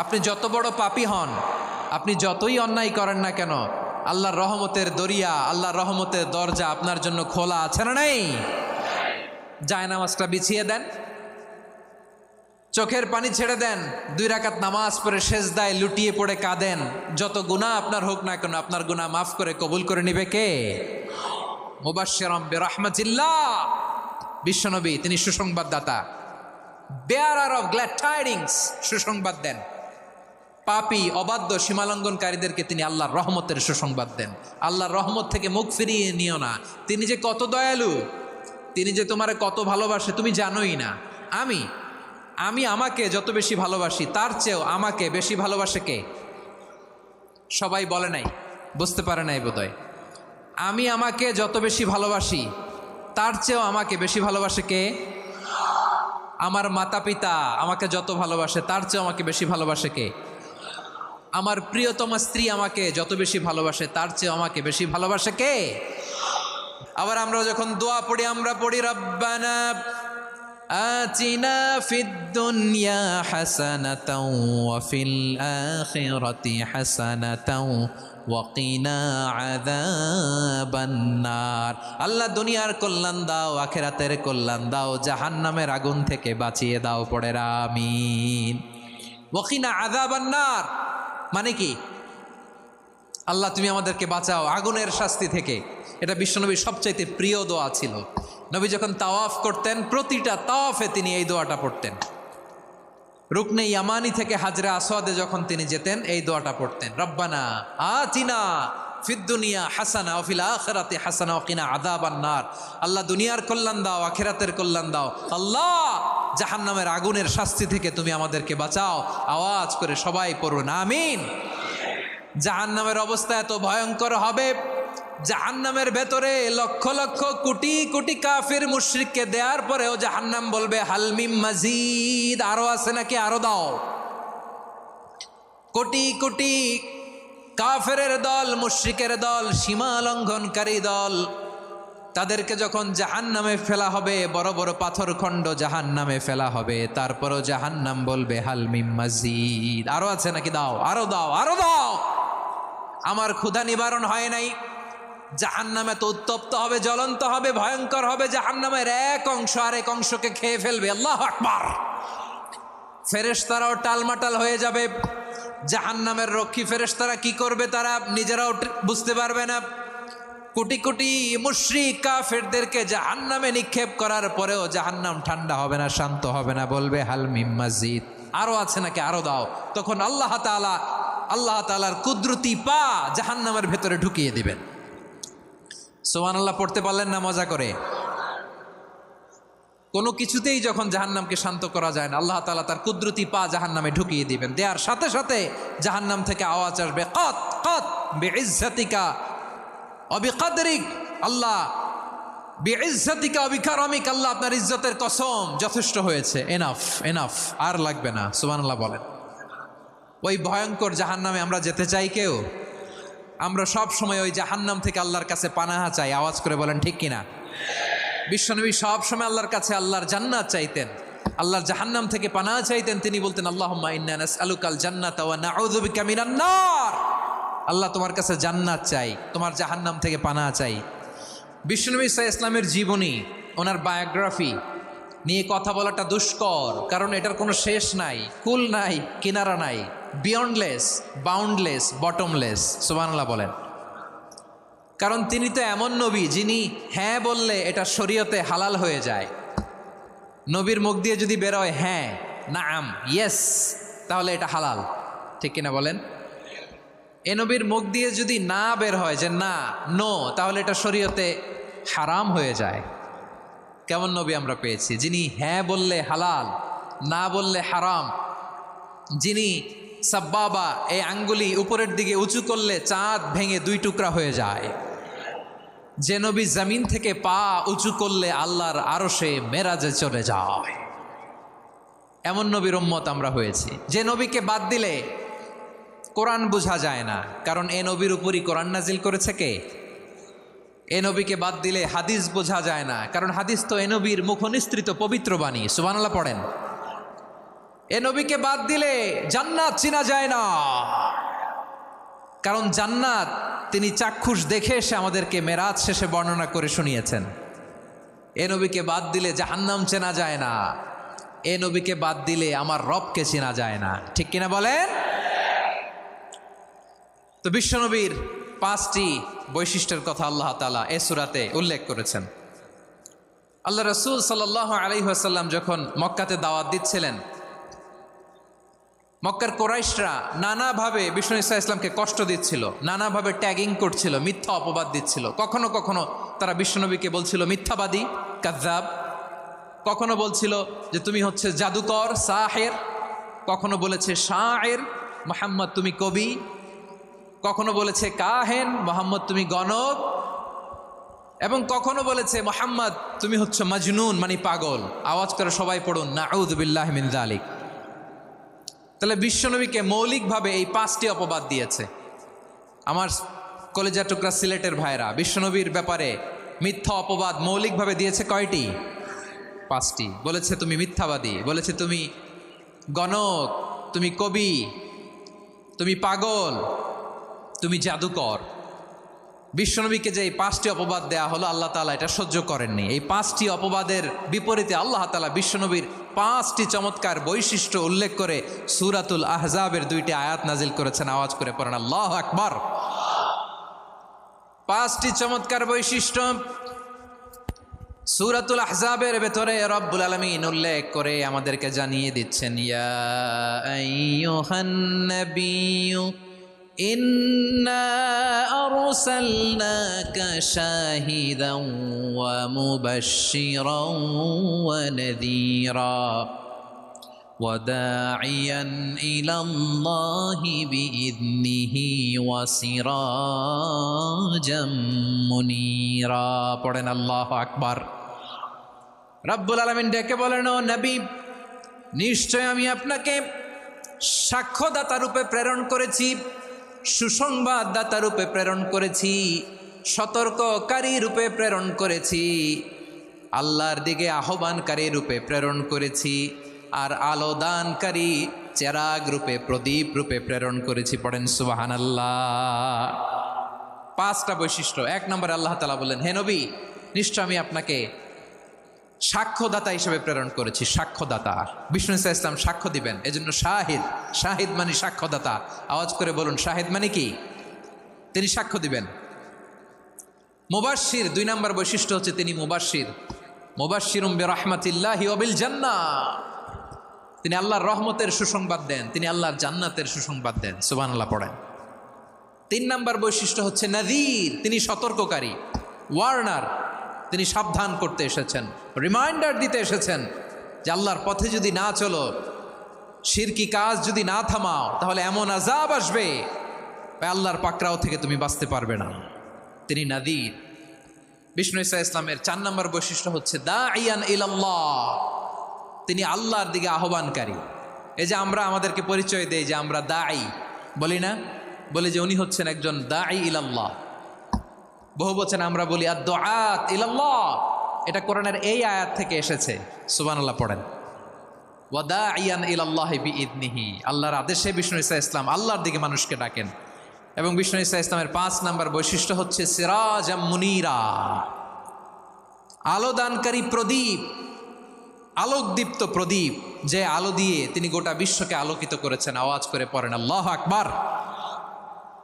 আপনি যত বড় পাপী হন, আপনি যতই অন্যায় করেন না কেন, আল্লাহর রহমতের দরিয়া, আল্লাহর রহমতের দরজা আপনার জন্য খোলা আছে না নেই? জায়নামাজটা বিছিয়ে দেন, চোখের পানি ছেড়ে দেন, 2 রাকাত নামাজ পড়ে সেজদায় লুটিয়ে পড়ে কাঁদেন। যত গুনাহ আপনার হোক না কেন, আপনার গুনাহ মাফ করে কবুল করে নিবে কে? মুবাশশিরাম বিরহমাতিল্লাহ, বিশ্বনবী তিনি সুসংবাদদাতা, বেয়ারার অফ গ্ল্যাড টাইডিংস, সুসংবাদ দেন। পাপী অবাধ্য সীমালঙ্ঘনকারীদেরকে তিনি আল্লাহর রহমতের সুসংবাদ দেন। আল্লাহর রহমত থেকে মুখ ফিরিয়ে নিও না। তিনি যে কত দয়ালু, তিনি যে তোমারে কত ভালোবাসে তুমি জানোই না। আমি আমাকে যত বেশি ভালোবাসি তার চেয়েও আমাকে বেশি ভালোবাসে কে? সবাই বলে নাই, বুঝতে পারে নাই বোধহয়। আমি আমাকে যত বেশি ভালোবাসি তার চেয়েও আমাকে বেশি ভালোবাসে কে? আমার মাতা পিতা আমাকে যত ভালোবাসে তার চেয়েও আমাকে বেশি ভালোবাসে কে? আমার প্রিয়তমা স্ত্রী আমাকে যত বেশি ভালোবাসে তার চেয়েও আমাকে বেশি ভালোবাসে কে? আবার আমরা যখন দোয়া পড়ি, আমরা পড়ি রব্বানা আতিনা ফিদ দুনিয়া হাসানাতাও ওয়া ফিল আখিরাতি হাসানাতাও ওয়া কিনা আযাবান নার। আল্লাহ দুনিয়ার কল্যাণ দাও, আখিরাতের কল্যাণ দাও, জাহান্নামের আগুন থেকে বাঁচিয়ে দাও। পড়ে আমিন। ওয়া কিনা আযাবান নার মানে কি? আল্লাহ তুমি আমাদেরকে বাঁচাও আগুনের শাস্তি থেকে। এটা বিশ্বনবীর সবচাইতে প্রিয় দোয়া ছিল। নবী যখন তাওয়াফ করতেন, প্রতিটা তাওয়াফে তিনি এই দোয়াটা পড়তেন। রুকনে ইয়ামানি থেকে হাজরে আসওয়াদে যখন তিনি যেতেন, এই দোয়াটা পড়তেন, রব্বানা আতিনা ফিদ দুনিয়া হাসানা ওয়া ফিল আখিরাতি হাসানা ওয়া কিনা আযাবান নার। আল্লাহ দুনিয়ার কল্যাণ দাও, আখিরাতের কল্যাণ দাও। আল্লাহ জাহান্নামের আগুনের শাস্তি থেকে তুমি আমাদেরকে বাঁচাও। আওয়াজ করে সবাই পড়ুন আমিন। জাহান্নামের অবস্থা এত ভয়ঙ্কর হবে, জাহান্নামের ভেতরে লক্ষ লক্ষ কোটি কোটি কাফির মুশরিককে দেওয়ার পরেও জাহান্নাম বলবে হালমিম মাজিদ, আরো আছে নাকি, আরো দাও। কোটি কোটি কাফেরের দল, মুশরিকের দল, সীমা লঙ্ঘনকারী দল, তাদেরকে যখন জাহান্নামে ফেলা হবে, বড় বড় পাথরখণ্ড জাহান্নামে ফেলা হবে, তারপরও জাহান্নাম বলবে হালমিম মাজিদ, আরো আছে নাকি, দাও, আরো দাও, আরো দাও। আমার ক্ষুধা নিবারণ হয় নাই। জাহান্নামে তো উত্তপ্ত হবে, জ্বলন্ত হবে, ভয়ঙ্কর হবে। জাহান্নামের এক অংশ আরেক অংশকে খেয়ে ফেলবে। আল্লাহু আকবার। ফেরেশতারাও টালমাটাল হয়ে যাবে। জাহান্নামের রক্ষী ফেরেশতারা কি করবে তারা নিজেরাও বুঝতে পারবে না। কোটি কোটি মুশরিক কাফেরদেরকে জাহান্নামে নিক্ষেপ করার পরেও জাহান্নাম ঠান্ডা হবে না, শান্ত হবে না, বলবে হাল মিম মাজিদ, আরো আছে নাকি, আরো দাও। তখন আল্লাহ তাআলার কুদরতি পা জাহান্নামের ভেতরে ঢুকিয়ে দিবেন। সুবহানাল্লাহ পড়তে পারলেন না মজা করে? কোনো কিছুতেই যখন জাহান্নামকে শান্ত করা যায় না, আল্লাহ তাআলা তার কুদরতি পা জাহান্নামে ঢুকিয়ে দিবেন। দেওয়ার সাথে সাথে জাহান্নাম থেকে আওয়াজ আসবে, কত কত বিইজ্জাতিকা ওয়া বিকদরিক, আল্লাহ বিইজ্জাতিকা ওয়া বিকারামিক, আল্লাহ আপনার ইজ্জতের কসম, যথেষ্ট হয়েছে, এনাফ এনাফ, আর লাগবে না। সুবহানাল্লাহ বলেন। ওই ভয়ঙ্কর জাহান্নামে আমরা যেতে চাই কেউ? আমরা সব সময় ওই জাহান্নাম থেকে আল্লাহর কাছে পানাহা চাই। আওয়াজ করে বলেন ঠিক কিনা? বিশ্বনবী সব সময় আল্লাহর কাছে আল্লাহর জান্নাত চাইতেন, আল্লাহর জাহান্নাম থেকে পানাহা চাইতেন। তিনি বলতেন আল্লাহুম্মা ইন্না নাসআলুকাল জান্নাতা ওয়া নাউযু বিকা মিনান নার। আল্লাহ তোমার কাছে জান্নাত চাই, তোমার জাহান্নাম থেকে পানাহা চাই। বিশ্বনবী সাল্লাল্লাহু আলাইহি ওয়াসাল্লামের জীবনী, ওনার বায়োগ্রাফি নিয়ে কথা বলাটা দুষ্কর, কারণ এটার কোনো শেষ নাই, কুল নাই, কিনারা নাই, বিয়ন্ডলেস, বাউন্ডলেস, বটমলেস। সুবহানাল্লাহ বলেন। কারণ তিনি তো এমন নবী যিনি হ্যাঁ বললে এটা শরীয়তে হালাল হয়ে যায়। নবীর মুখ দিয়ে যদি বেরোয় হ্যাঁ, নাম, ইয়েস, তাহলে এটা হালাল, ঠিক কিনা বলেন? এ নবীর মুখ দিয়ে যদি না বের হয় যে না, নো, তাহলে এটা শরীয়তে হারাম হয়ে যায়। কেমন নবী আমরা পেয়েছি, যিনি হ্যাঁ বললে হালাল, না বললে হারাম, যিনি সাব্বাবা, এই আঙ্গুলি উপরের দিকে উঁচু করলে চাঁদ ভেঙে 2 টুকরা হয়ে যায়, যে নবী জমিন থেকে পা উঁচু করলে আল্লাহর আরশে মেরাজে চলে যায়, এমন নবীর উম্মত আমরা হয়েছি। যে নবীকে বাদ দিলে কোরআন বোঝা যায় না, কারণ এ নবীর উপরই কোরআন নাজিল করেছে কে? এ নবীকে বাদ দিলে হাদিস বোঝা যায় না, কারণ হাদিস তো এ নবীর মুখনিসৃত পবিত্র বাণী। সুবহানাল্লাহ পড়েন। এ নবীকে বাদ দিলে জান্নাত চিনা যায় না, কারণ জান্নাত তিনি চাক্ষুষ দেখে এসে আমাদেরকে মেরাজ শেষে বর্ণনা করে শুনিয়েছেন। এ নবীকে বাদ দিলে জাহান্নাম চেনা যায় না, এ নবীকে বাদ দিলে আমার রবকে চেনা যায় না। ঠিক কিনা বলেন? তো বিশ্বনবীর 5টি বৈশিষ্ট্যের কথা আল্লাহ তাআলা এ সূরাতে উল্লেখ করেছেন। আল্লাহ রাসূল সাল্লাল্লাহু আলাইহি ওয়াসাল্লাম যখন মক্কাতে দাওয়াত দিচ্ছিলেন, মক্কার কোরাইশরা নানাভাবে বিষ্ণু ঈসা ইসলামকে কষ্ট দিচ্ছিল, নানাভাবে ট্যাগিং করছিল, মিথ্যা অপবাদ দিচ্ছিল। কখনো কখনো তারা বিশ্বনবীকে বলছিল মিথ্যাবাদী, কাযযাব। কখনো বলছিল যে তুমি হচ্ছে জাদুকর, সাহের। কখনো বলেছে শায়ের, মুহাম্মদ তুমি কবি। কখনো বলেছে কাহেন, মুহাম্মদ তুমি গণক। এবং কখনো বলেছে মুহাম্মদ তুমি হচ্ছে মাজনুন, মানে পাগল। আওয়াজ করে সবাই পড়ুন নাউযু বিল্লাহি মিন যালিক। তাহলে বিশ্বনবীকে মৌলিকভাবে এই 5টি অপবাদ দিয়েছে। আমার কলেজা টুকরা সিলেটের ভাইরা, বিশ্বনবীর ব্যাপারে মিথ্যা অপবাদ মৌলিকভাবে দিয়েছে কয়টি? 5টি। বলেছে তুমি মিথ্যাবাদী, বলেছে তুমি গণক, তুমি কবি, তুমি পাগল, তুমি জাদুকর। বিশ্বনবীকে যে এই 5টি অপবাদ দেয়া হলো, আল্লাহ তাআলা এটা সহ্য করেননি। এই 5টি অপবাদের বিপরীতে আল্লাহ তাআলা বিশ্বনবীর 5টি চমৎকার বৈশিষ্ট্য উল্লেখ করে সূরাতুল আহজাবের 2টি আয়াত নাজিল করেছেন। আওয়াজ করে পড়েন আল্লাহু আকবার। 5টি চমৎকার বৈশিষ্ট্য সূরাতুল আহজাবের ভেতরে রব্বুল আলামিন উল্লেখ করে আমাদেরকে জানিয়ে দিচ্ছেন, ইয়া আইয়ুহান নাবিয়্যু ইন্না আরসালনাকা শাহিদান ওয়া মুবাশশিরান ওয়া নাযীরা ওয়া দাঈয়ান ইলাল্লাহি বিইذনিহি ওয়া সিরাজাম মুনীরা। পড়েন আল্লাহু আকবার। রব্বুল আলামিন ডেকে বলেন, ও নবী, নিশ্চয় আমি আপনাকে সাক্ষ্যদাতা রূপে প্রেরণ করেছি, সুসংবাদদাতা রূপে প্রেরণ করেছি, সতর্ককারী রূপে প্রেরণ করেছি, আল্লাহর দিকে আহ্বানকারী রূপে প্রেরণ করেছি, আর আলো দানকারী চেরাগ রূপে, প্রদীপ রূপে প্রেরণ করেছি। পড়েন সুবহানাল্লাহ। 5টা বৈশিষ্ট্য। 1 নম্বরে আল্লাহ তাআলা বললেন, হে নবী, নিশ্চয় আমি আপনাকে সাক্ষ্যদাতা হিসেবে প্রেরণ করেছি। সাক্ষ্যদাতা, বিষ্ণু ঈসা ইসলাম সাক্ষ্য দিবেন, এজন্য শাহিদ। শাহিদ মানে সাক্ষ্যদাতা। আওয়াজ করে বলুন শাহিদ মানে কি? তিনি সাক্ষ্য দিবেন। মুবাশশির, 2 নম্বর বৈশিষ্ট্য হচ্ছে তিনি মুবাশশির। মুবাশশিরুম বিরাহমাতিল্লাহি ওয়া বিল জান্নাহ। তিনি আল্লাহর রহমতের সুসংবাদ দেন, তিনি আল্লাহর জান্নাতের সুসংবাদ দেন। সুবহানাল্লাহ পড়েন। 3 নম্বর বৈশিষ্ট্য হচ্ছে নাযীর, তিনি সতর্ককারী, ওয়ার্নার। তিনি সাবধান করতে এসেছেন, রিমাইন্ডার দিতে এসেছেন যে আল্লাহর পথে যদি না চলো, শিরকি কাজ যদি না থামাও, তাহলে এমন আযাব আসবে আল্লাহর পাকড়াও থেকে তুমি বাঁচতে পারবে না। তিনি নাযীর। বিষ্ণু ঈসা ইসলামের 4 নম্বর বৈশিষ্ট্য হচ্ছে দাঈয়ান ইলাল্লাহ, তিনি আল্লাহর দিকে আহ্বানকারী। এই যে আমরা আমাদেরকে পরিচয় দেই যে আমরা দাঈ, বলি না? বলি যে উনি হচ্ছেন একজন দাঈ ইলাল্লাহ। বহু বচনে আমরা বলি আদ-দুআত ইলাল্লাহ। এটা কোরআনের এই আয়াত থেকে এসেছে। সুবহানাল্লাহ পড়েন। ওয়া দাঈয়ান ইলাল্লাহি বিইذনিহি, আল্লাহর আদেশে বিষ্ণু ঈসা ইসলাম আল্লাহর দিকে মানুষকে ডাকেন। এবং বিষ্ণু ঈসা ইসলামের 5 নম্বর বৈশিষ্ট্য হচ্ছে সিরাজাম মুনীরা, আলোদানকারী প্রদীপ, আলোকদীপ্ত প্রদীপ, যে আলো দিয়ে তিনি গোটা বিশ্বকে আলোকিত করেছেন। আওয়াজ করে পড়েন আল্লাহু আকবার।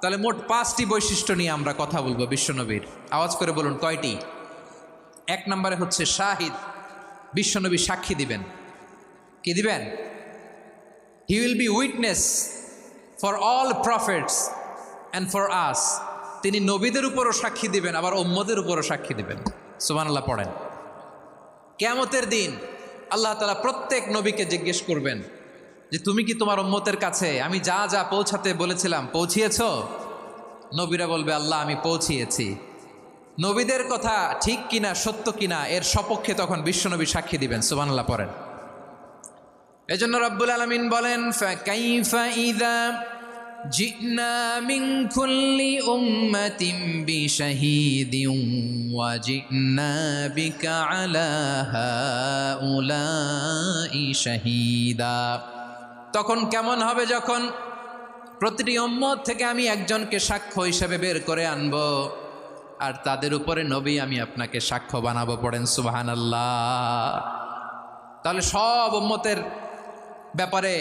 তাহলে মোট 5টি বৈশিষ্ট্য নিয়ে আমরা কথা বলবো বিশ্বনবীর। আওয়াজ করে বলুন কয়টি? 1 নম্বরে হচ্ছে শাহিদ, বিশ্বনবী সাক্ষী দিবেন। কি দিবেন? He will be witness for all prophets and for us. তিনি নবীদের উপরও সাক্ষী দিবেন, আবার উম্মতের উপরও সাক্ষী দিবেন। সুবহানাল্লাহ পড়েন। কিয়ামতের দিন আল্লাহ তাআলা প্রত্যেক নবীকে জিজ্ঞেস করবেন যে তুমি কি তোমার উম্মতের কাছে আমি যা যা পৌঁছাতে বলেছিলাম পৌঁছিয়েছ? নবীরা বলবে আল্লাহ আমি পৌঁছিয়েছি। নবীদের কথা ঠিক কিনা, সত্য কিনা, এর সপক্ষে তখন বিশ্বনবী সাক্ষী দিবেন। সুবহানাল্লাহ পড়েন। এজন্য রব্বুল আলামিন বলেন, ফাকাইফা ইযা জিনা মিন কুল্লি উম্মাতিন বিশাহীদিন ওয়া জিনা বিকা আলা হাউলাই শাহীদা। তখন কেমন হবে যখন প্রতিটি উম্মত থেকে আমি একজনকে সাক্ষ্য হিসেবে বের করে আনবো, আর তাদের উপরে নবী আমি আপনাকে সাক্ষ্য বানাবো। পড়েন সুবহানাল্লাহ। তাহলে সব উম্মতের ব্যাপারে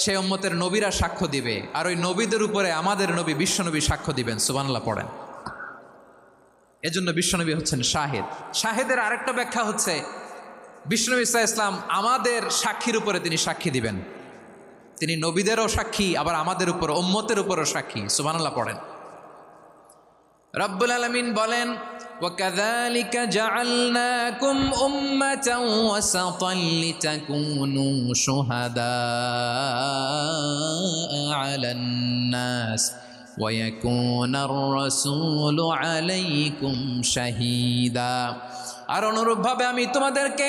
সেই উম্মতের নবীরা সাক্ষ্য দিবে, আর ওই নবীদের উপরে আমাদের নবী বিশ্বনবী সাক্ষ্য দিবেন। সুবহানাল্লাহ পড়েন। এজন্য বিশ্বনবী হচ্ছেন শাহেদ। শাহেদের আরেকটা ব্যাখ্যা হচ্ছে বিশ্বনবী সাল্লাল্লাহু আলাইহি ওয়াসাল্লাম আমাদের সাক্ষীর উপরে তিনি সাক্ষী দিবেন। তিনি নবীদেরও সাক্ষী, আবার আমাদের উপর উম্মতের উপরও সাক্ষী। সুবহানাল্লাহ পড়েন। রব্বুল আলামিন বলেন, وَكَذَلِكَ جَعَلْنَاكُمْ أُمَّةً وَسَطًا لِتَكُونُوا شُهَدَاءَ عَلَى النَّاسِ وَيَكُونَ الرَّسُولُ عَلَيْكُمْ شَهِيدًا। আর অনুরূপভাবে আমি তোমাদেরকে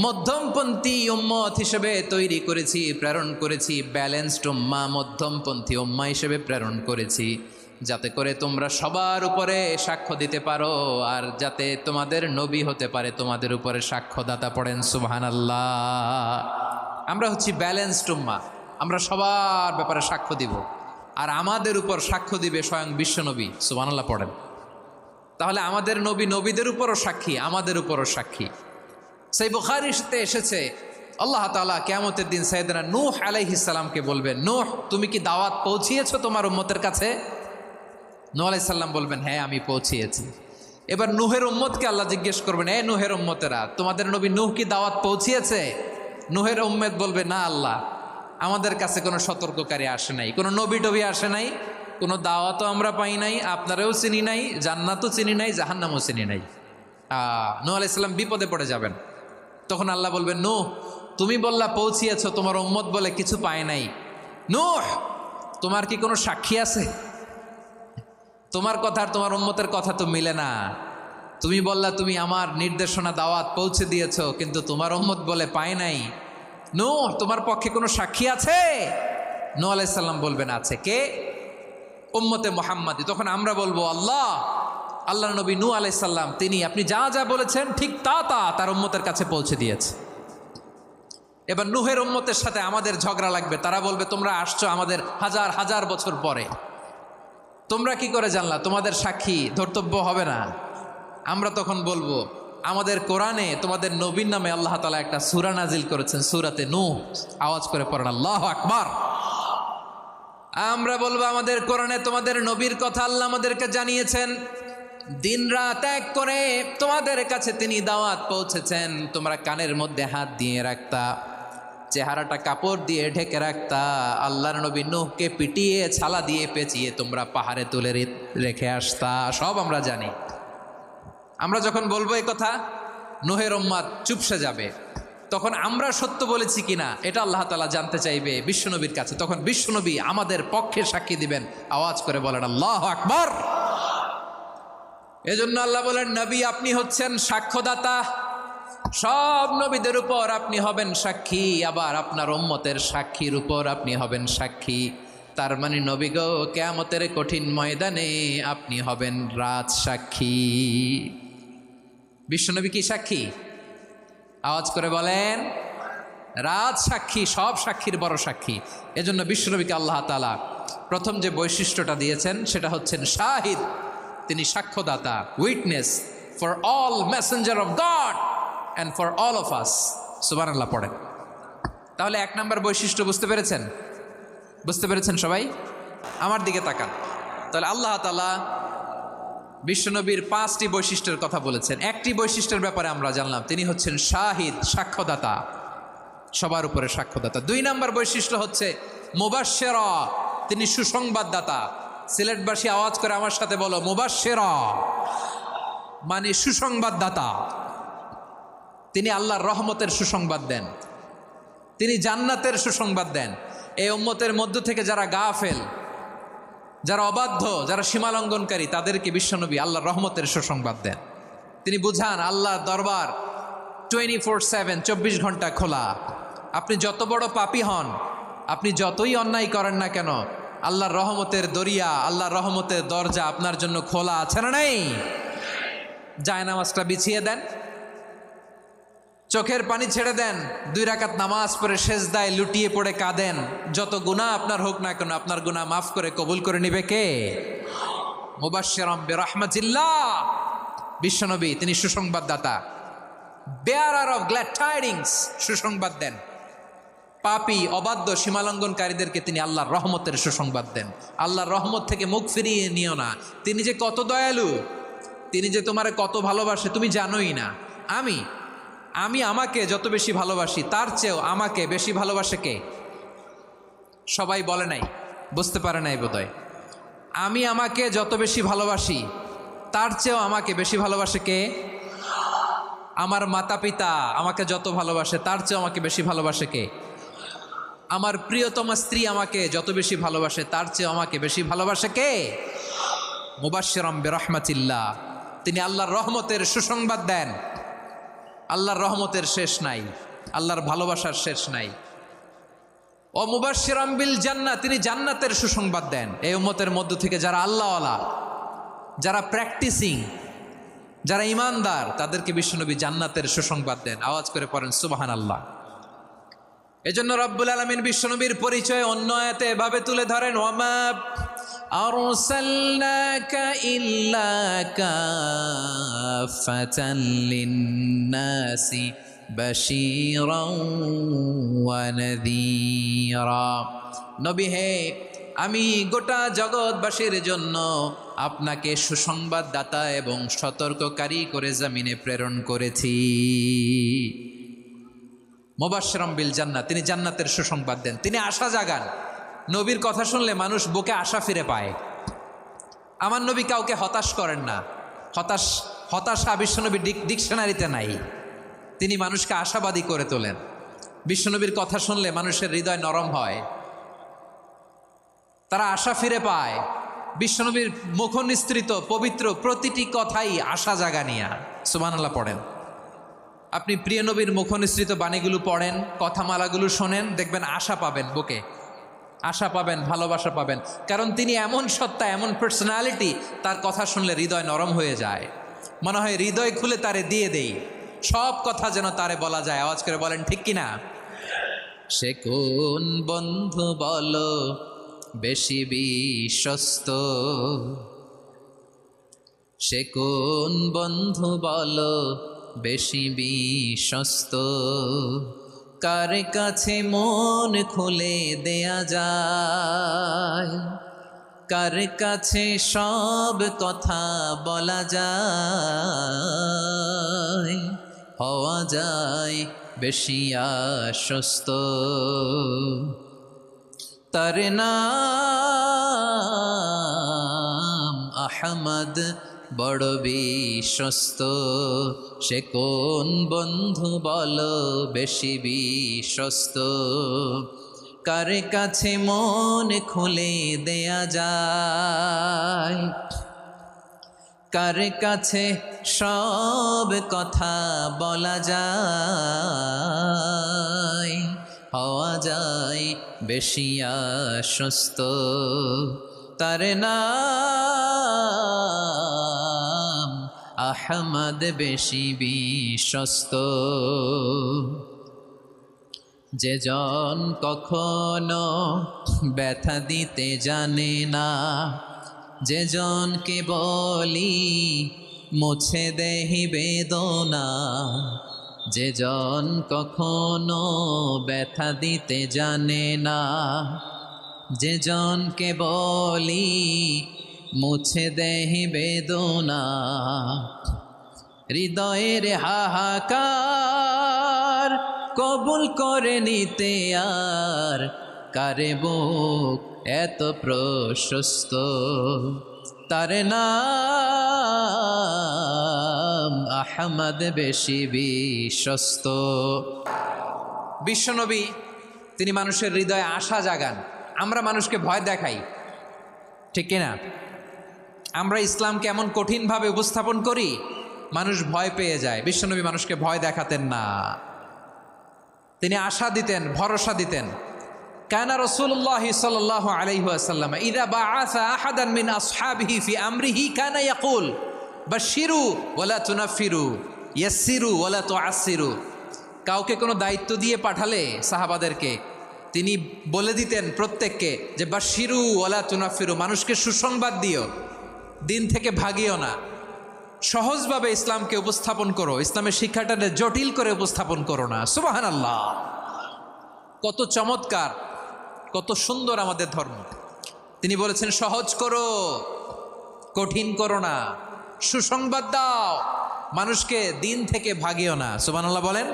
মধ্যমপন্থী উম্মত হিসেবে তৈরি করেছি, প্রেরণ করেছি। ব্যালেন্সড উম্মাহ, মধ্যমপন্থী উম্মাহ হিসেবে প্রেরণ করেছি, যাতে করে তোমরা সবার উপরে সাক্ষ্য দিতে পারো, আর যাতে তোমাদের নবী হতে পারে তোমাদের উপরে সাক্ষ্যদাতা। পড়েন সুবহানাল্লাহ। আমরা হচ্ছি ব্যালেন্সড উম্মাহ, আমরা সবার ব্যাপারে সাক্ষ্য দিব, আর আমাদের উপর সাক্ষ্য দিবে স্বয়ং বিশ্বনবী। সুবহানাল্লাহ পড়েন। তাহলে আমাদের নবী নবীদের উপরও সাক্ষী, আমাদের উপরও সাক্ষী। সেই বুখারীতে এসেছে আল্লাহ তাআলা কিয়ামতের দিন সাইয়েদনা নূহ আলাইহিস সালামকে বলবেন, নূহ তুমি কি দাওয়াত পৌঁছিয়েছো তোমার উম্মতের কাছে? নূহ আলাইহিস সালাম বলবেন, হ্যাঁ আমি পৌঁছিয়েছি। এবার নূহের উম্মতকে আল্লাহ জিজ্ঞেস করবেন, এ নূহের উম্মতেরা, তোমাদের নবী নূহ কি দাওয়াত পৌঁছিয়েছে? নূহের উম্মত বলবে, না আল্লাহ, আমাদের কাছে কোনো সতর্ককারী আসে নাই, কোনো নবী টবি আসে নাই, কোনো দাওয়াতও আমরা পাই নাই, আপনারাও চিনি নাই, জান্নাতও চিনি নাই, জাহান্নামও চিনি নাই। নূহ আলাইহিস সালাম বিপদে পড়ে যাবেন। তখন আল্লাহ বলবেন, নূহ তুমি বললা পৌঁছিয়েছ, তোমার উম্মত বলে কিছু পায় নাই। নূহ তোমার কি কোনো সাক্ষী আছে? তোমার কথা আর তোমার উম্মতের কথা তো মিলে না। তুমি বললা তুমি আমার নির্দেশনা দাওয়াত পৌঁছে দিয়েছ, কিন্তু তোমার উম্মত বলে পায় নাই। নূহ তোমার পক্ষে কোনো সাক্ষী আছে? নূহ আলাইহিস সালাম বলবেন, আছে। কে? উম্মতে মুহাম্মাদি। তখন আমরা বলবো, আল্লাহ নবী নূহ আলাইহিস সালাম তিনি আপনি যা যা বলেছেন ঠিক তা তার উম্মতের কাছে পৌঁছে দিয়েছে। এবার নূহের উম্মতের সাথে আমাদের ঝগড়া লাগবে। তারা বলবে, তোমরা আসছো আমাদের হাজার হাজার বছর পরে, তোমরা কি করে জানলা? তোমাদের সাক্ষী ধর্তব্য হবে না। আমরা তখন বলবো, আমাদের কোরআনে তোমাদের নবীর নামে আল্লাহ তাআলা একটা সূরা নাজিল করেছেন, সূরাতে নূহ। আওয়াজ করে পড়েন আল্লাহু আকবার। আমরা বলবো, আমাদের কোরআনে তোমাদের নবীর কথা আল্লাহ আমাদেরকে জানিয়েছেন, দিন রাত এক করে তোমাদের কাছে তিনি দাওয়াত পৌঁছেছেন। তোমরা কানের মধ্যে হাত দিয়ে রাখতা, চেহারাটা কাপড় দিয়ে ঢেকে রাখতা, আল্লাহর নবী নূহকে পিটিয়ে ছালা দিয়ে পেঁচিয়ে তোমরা পাহাড়ে তুলে রেখে আসতা। সব আমরা জানি। আমরা যখন বলবো এই কথা, নূহের উম্মত চুপসে যাবে। তখন আমরা সত্য বলেছি কিনা এটা আল্লাহ তাআলা জানতে চাইবে বিশ্বনবীর কাছে। তখন বিশ্বনবী আমাদের পক্ষে সাক্ষী দিবেন। আওয়াজ করে বলেন আল্লাহু আকবার। এজন্য আল্লাহ বলেন, নবী আপনি হচ্ছেন সাক্ষ্যদাতা, সব নবীদের উপর আপনি হবেন সাক্ষী, আবার আপনার উম্মতের সাক্ষীর উপর আপনি হবেন সাক্ষী। তার মানে নবী গো, কিয়ামতের কঠিন ময়দানে আপনি হবেন রাজ সাক্ষী। বিশ্বনবী কি সাক্ষী? আওয়াজ করে বলেন, রাজ সাক্ষী, সব সাক্ষীর বড় সাক্ষী। এজন্য বিশ্বনবীকে আল্লাহ তাআলা প্রথম যে বৈশিষ্ট্যটা দিয়েছেন সেটা হচ্ছেন শাহিদ। তিনি সাক্ষ্যদাতা, witness for all messenger of god and for all of us. সুবহানাল্লাহ পড়েন। তাহলে এক নাম্বার বৈশিষ্ট্য বুঝতে পেরেছেন? বুঝতে পেরেছেন সবাই? আমার দিকে তাকান। তাহলে আল্লাহ তাআলা বিশ্বনবীর 5টি বৈশিষ্ট্যের কথা বলেছেন। একটি বৈশিষ্ট্যের ব্যাপারে আমরা জানলাম, তিনি হচ্ছেন শাহিদ, সাক্ষ্যদাতা, সবার উপরে সাক্ষ্যদাতা। 2 নাম্বার বৈশিষ্ট্য হচ্ছে মুবাশশিরা, তিনি সুসংবাদদাতা। সিলেটবাসী আওয়াজ করে আমার সাথে বলো, মুবাশশিরা মানে সুসংবাদদাতা। তিনি আল্লাহর রহমতের সুসংবাদ দেন, তিনি জান্নাতের সুসংবাদ দেন। এই উম্মতের মধ্য থেকে যারা গাফেল, যারা অবাধ্য, যারা সীমালঙ্ঘনকারী, তাদেরকে বিশ্বনবী আল্লাহর রহমতের সুসংবাদ দেন। তিনি বুঝান আল্লাহর দরবার 24/7, 24 ঘন্টা খোলা। আপনি যত বড় পাপী হন, আপনি যতই অন্যায় করেন না কেন, আল্লাহর রহমতের দরিয়া, আল্লাহর রহমতের দরজা আপনার জন্য খোলা আছে না নেই? জায়নামাজটা বিছিয়ে দেন, চোখের পানি ছেড়ে দেন, 2 রাকাত নামাজ পড়ে সেজদায় লুটিয়ে পড়ে কাঁদেন, যত গুনাহ আপনার হোক না কেন আপনার গুনাহ মাফ করে কবুল করে নিবে কে? মুবাশশিরাম বিরহমাতিল্লাহ, বিশ্বনবী তিনি সুসংবাদদাতা, বেয়ারার অফ গ্ল্যাড টাইডিংস, সুসংবাদ দেন। পাপী অবাধ্য সীমালঙ্ঘনকারীদেরকে তিনি আল্লাহর রহমতের সুসংবাদ দেন। আল্লাহর রহমত থেকে মুখ ফিরিয়ে নিও না। তিনি যে কত দয়ালু, তিনি যে তোমারে কত ভালোবাসে তুমি জানোই না। আমি আমাকে যত বেশি ভালোবাসি তার চেয়েও আমাকে বেশি ভালোবাসে কে? সবাই বলে নাই, বুঝতে পারে নাই বোধহয়। আমি আমাকে যত বেশি ভালোবাসি তার চেয়েও আমাকে বেশি ভালোবাসে কে? আমার মাতা পিতা আমাকে যত ভালোবাসে তার চেয়েও আমাকে বেশি ভালোবাসে কে? আমার প্রিয়তমা স্ত্রী আমাকে যত বেশি ভালোবাসে তার চেয়েও আমাকে বেশি ভালোবাসে কে? মুবাশশিরাম বিরহমাতিল্লাহ, তিনি আল্লাহর রহমতের সুসংবাদ দেন। আল্লাহর রহমতের শেষ নাই, আল্লাহর ভালোবাসার শেষ নাই। ও মুবাশশিরাম বিল জান্নাহ, তিনি জান্নাতের সুসংবাদ দেন। এই উম্মতের মধ্য থেকে যারা আল্লাহওয়ালা, যারা প্র্যাকটিসিং, যারা ইমানদার, তাদেরকে বিশ্বনবী জান্নাতের সুসংবাদ দেন। আওয়াজ করে পড়েন সুবহানাল্লাহ। এজন্য রব্বুল আলামিন বিশ্বনবীর পরিচয় অন্য আয়াতে এভাবে তুলে ধরেন, ওয়ামা আরসালনাকা ইল্লা কাফাতান লিন্নাসি বাশীরাও ওয়া নাযীরা। নবী হে, আমি গোটা জগৎবাসীর জন্য আপনাকে সুসংবাদদাতা এবং সতর্ককারী করে জমিনে প্রেরণ করেছি। মুবাশশিরাম বিল জান্নাহ, তিনি জান্নাতের সুসংবাদ দেন, তিনি আশা জাগান। নবীর কথা শুনলে মানুষ বুকে আশা ফিরে পায়। আমার নবী কাউকে হতাশ করেন না। হতাশা বিশ্বনবী ডিকশনারিতে নাই। তিনি মানুষকে আশাবাদী করে তোলেন। বিশ্বনবীর কথা শুনলে মানুষের হৃদয় নরম হয়, তারা আশা ফিরে পায়। বিশ্বনবীর মুখ নিঃসৃত পবিত্র প্রতিটি কথাই আশা জাগানিয়া। সুবহানাল্লাহ পড়েন। আপনি প্রিয় নবীর মুখ নিঃসৃত বাণীগুলো পড়েন, কথামালাগুলো শোনেন, দেখবেন আশা পাবেন, বুকে আশা পাবেন, ভালোবাসা পাবেন। কারণ তিনি এমন সত্তা, এমন পার্সোনালিটি, তার কথা শুনলে হৃদয় নরম হয়ে যায়। মনে হয় হৃদয় খুলে তারে দিয়ে দেই, সব কথা যেন তারে বলা যায়। আওয়াজ করে বলেন ঠিক কিনা? সে কোন বন্ধু বলো বেশি বিশ্বস্ত, সে কোন বন্ধু বলো বেশি বিশ্বস্ত, কার কাছে মন খুলে দেয়া যায়, কার কাছে সব কথা বলা যায়, হওয়া যায় বেশি আশ্বস্ত। তার নাম আহমদ, বড় বিশ্বস্ত। সে কোন বন্ধু বলো বেশি বিশ্বস্ত, কার কাছে মন খুলে দেয়া যায়, কার কাছে সব কথা বলা যায়, হওয়া যায় বেশি আশ্বস্ত। তার নাম আহমদ, বেশি বিশ্বস্ত। যে জন কখনো ব্যথা দিতে জানে না, যে জনকে বলি মুছে দেহি বেদনা, যে জন কখনো ব্যথা দিতে জানে না, যে জনকে বলি মুছে দেহি বেদনা, হৃদয়ের হাহাকার কবুল করে নিতে আর কারে বুক এত প্রশস্ত। তার নাম আহমদ, বেশি বিশ্বস্ত। বিশ্বনবী তিনি মানুষের হৃদয়ে আশা জাগান। আমরা মানুষকে ভয় দেখাই, ঠিক কিনা? আমরা ইসলামকে এমন কঠিনভাবে উপস্থাপন করি, মানুষ ভয় পেয়ে যায়। বিশ্বনবী মানুষকে ভয় দেখাতেন না, তিনি আশা দিতেন, ভরসা দিতেন। কানা রাসূলুল্লাহ সাল্লাল্লাহু আলাইহি ওয়াসাল্লাম ইযা বাআসা আহাদান মিন আসহাবিহি ফি আমরিহি কানা ইয়াকুল বাশশিরু ওয়ালা তুনাফিরু, ইয়াসসিরু ওয়ালা তুআসসিরু। কাউকে কোনো দায়িত্ব দিয়ে পাঠালে সাহাবাদেরকে তিনি বলে দিতেন প্রত্যেককে যে বাশিরু ওয়ালা তুনাফিরু, মানুষকে সুসংবাদ দিও, দিন থেকে ভাগিও না, সহজভাবে ইসলামকে উপস্থাপন করো, ইসলামের শিক্ষাটাকে জটিল করে উপস্থাপন করো না। সুবহানাল্লাহ, কত চমৎকার, কত সুন্দর আমাদের ধর্ম। তিনি বলেছেন সহজ করো, কঠিন করো না, সুসংবাদ দাও, মানুষকে দিন থেকে ভাগিও না। সুবহানাল্লাহ বলেন।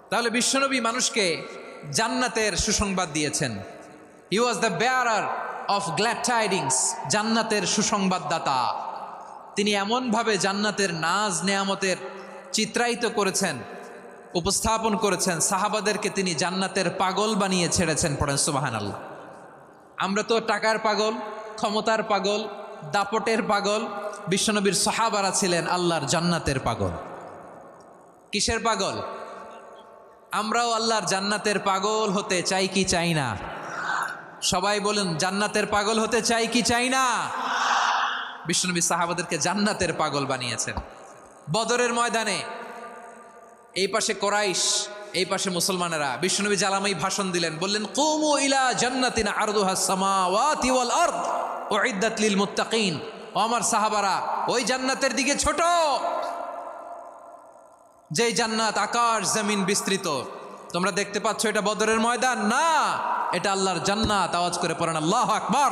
তাহলে বিশ্বনবী মানুষকে জান্নাতের সুসংবাদ দিয়েছেন। He was the bearer of glad tidings, জান্নাতের সুসংবাদদাতা। তিনি এমনভাবে জান্নাতের নাজ নেয়ামতের চিত্রায়িত করেছেন, উপস্থাপন করেছেন, সাহাবাদেরকে তিনি জান্নাতের পাগল বানিয়ে ছেড়েছেন। পড়েন সুবহানাল্লাহ। আমরা তো টাকার পাগল, ক্ষমতার পাগল, দাপটের পাগল। বিশ্বনবীর সাহাবারা ছিলেন আল্লাহর জান্নাতের পাগল। কিসের পাগল? আমরাও আল্লাহর জান্নাতের পাগল হতে চাই কি চাই না? সবাই বলুন, জান্নাতের পাগল হতে চাই কি চাই না? বিশ্বনবী সাহাবাদেরকে জান্নাতের পাগল বানিয়েছেন। বদরের ময়দানে এই পাশে কোরাইশ, এই পাশে মুসলমানেরা। বিশ্বনবী জালামাই ভাষণ দিলেন, বললেন কুমু ইলা জান্নাতিন আরদুহাস সামাওয়াতি ওয়াল আরদ উইদ্দাত লিল মুত্তাকিন। ও আমার সাহাবারা, ওই জান্নাতের দিকে ছোট, যেই জান্নাত আকাশ জমিন বিস্তৃত। তোমরা দেখতে পাচ্ছ এটা বদরের ময়দান না, এটা আল্লাহর জান্নাত। আওয়াজ করে পড়েন আল্লাহু আকবার।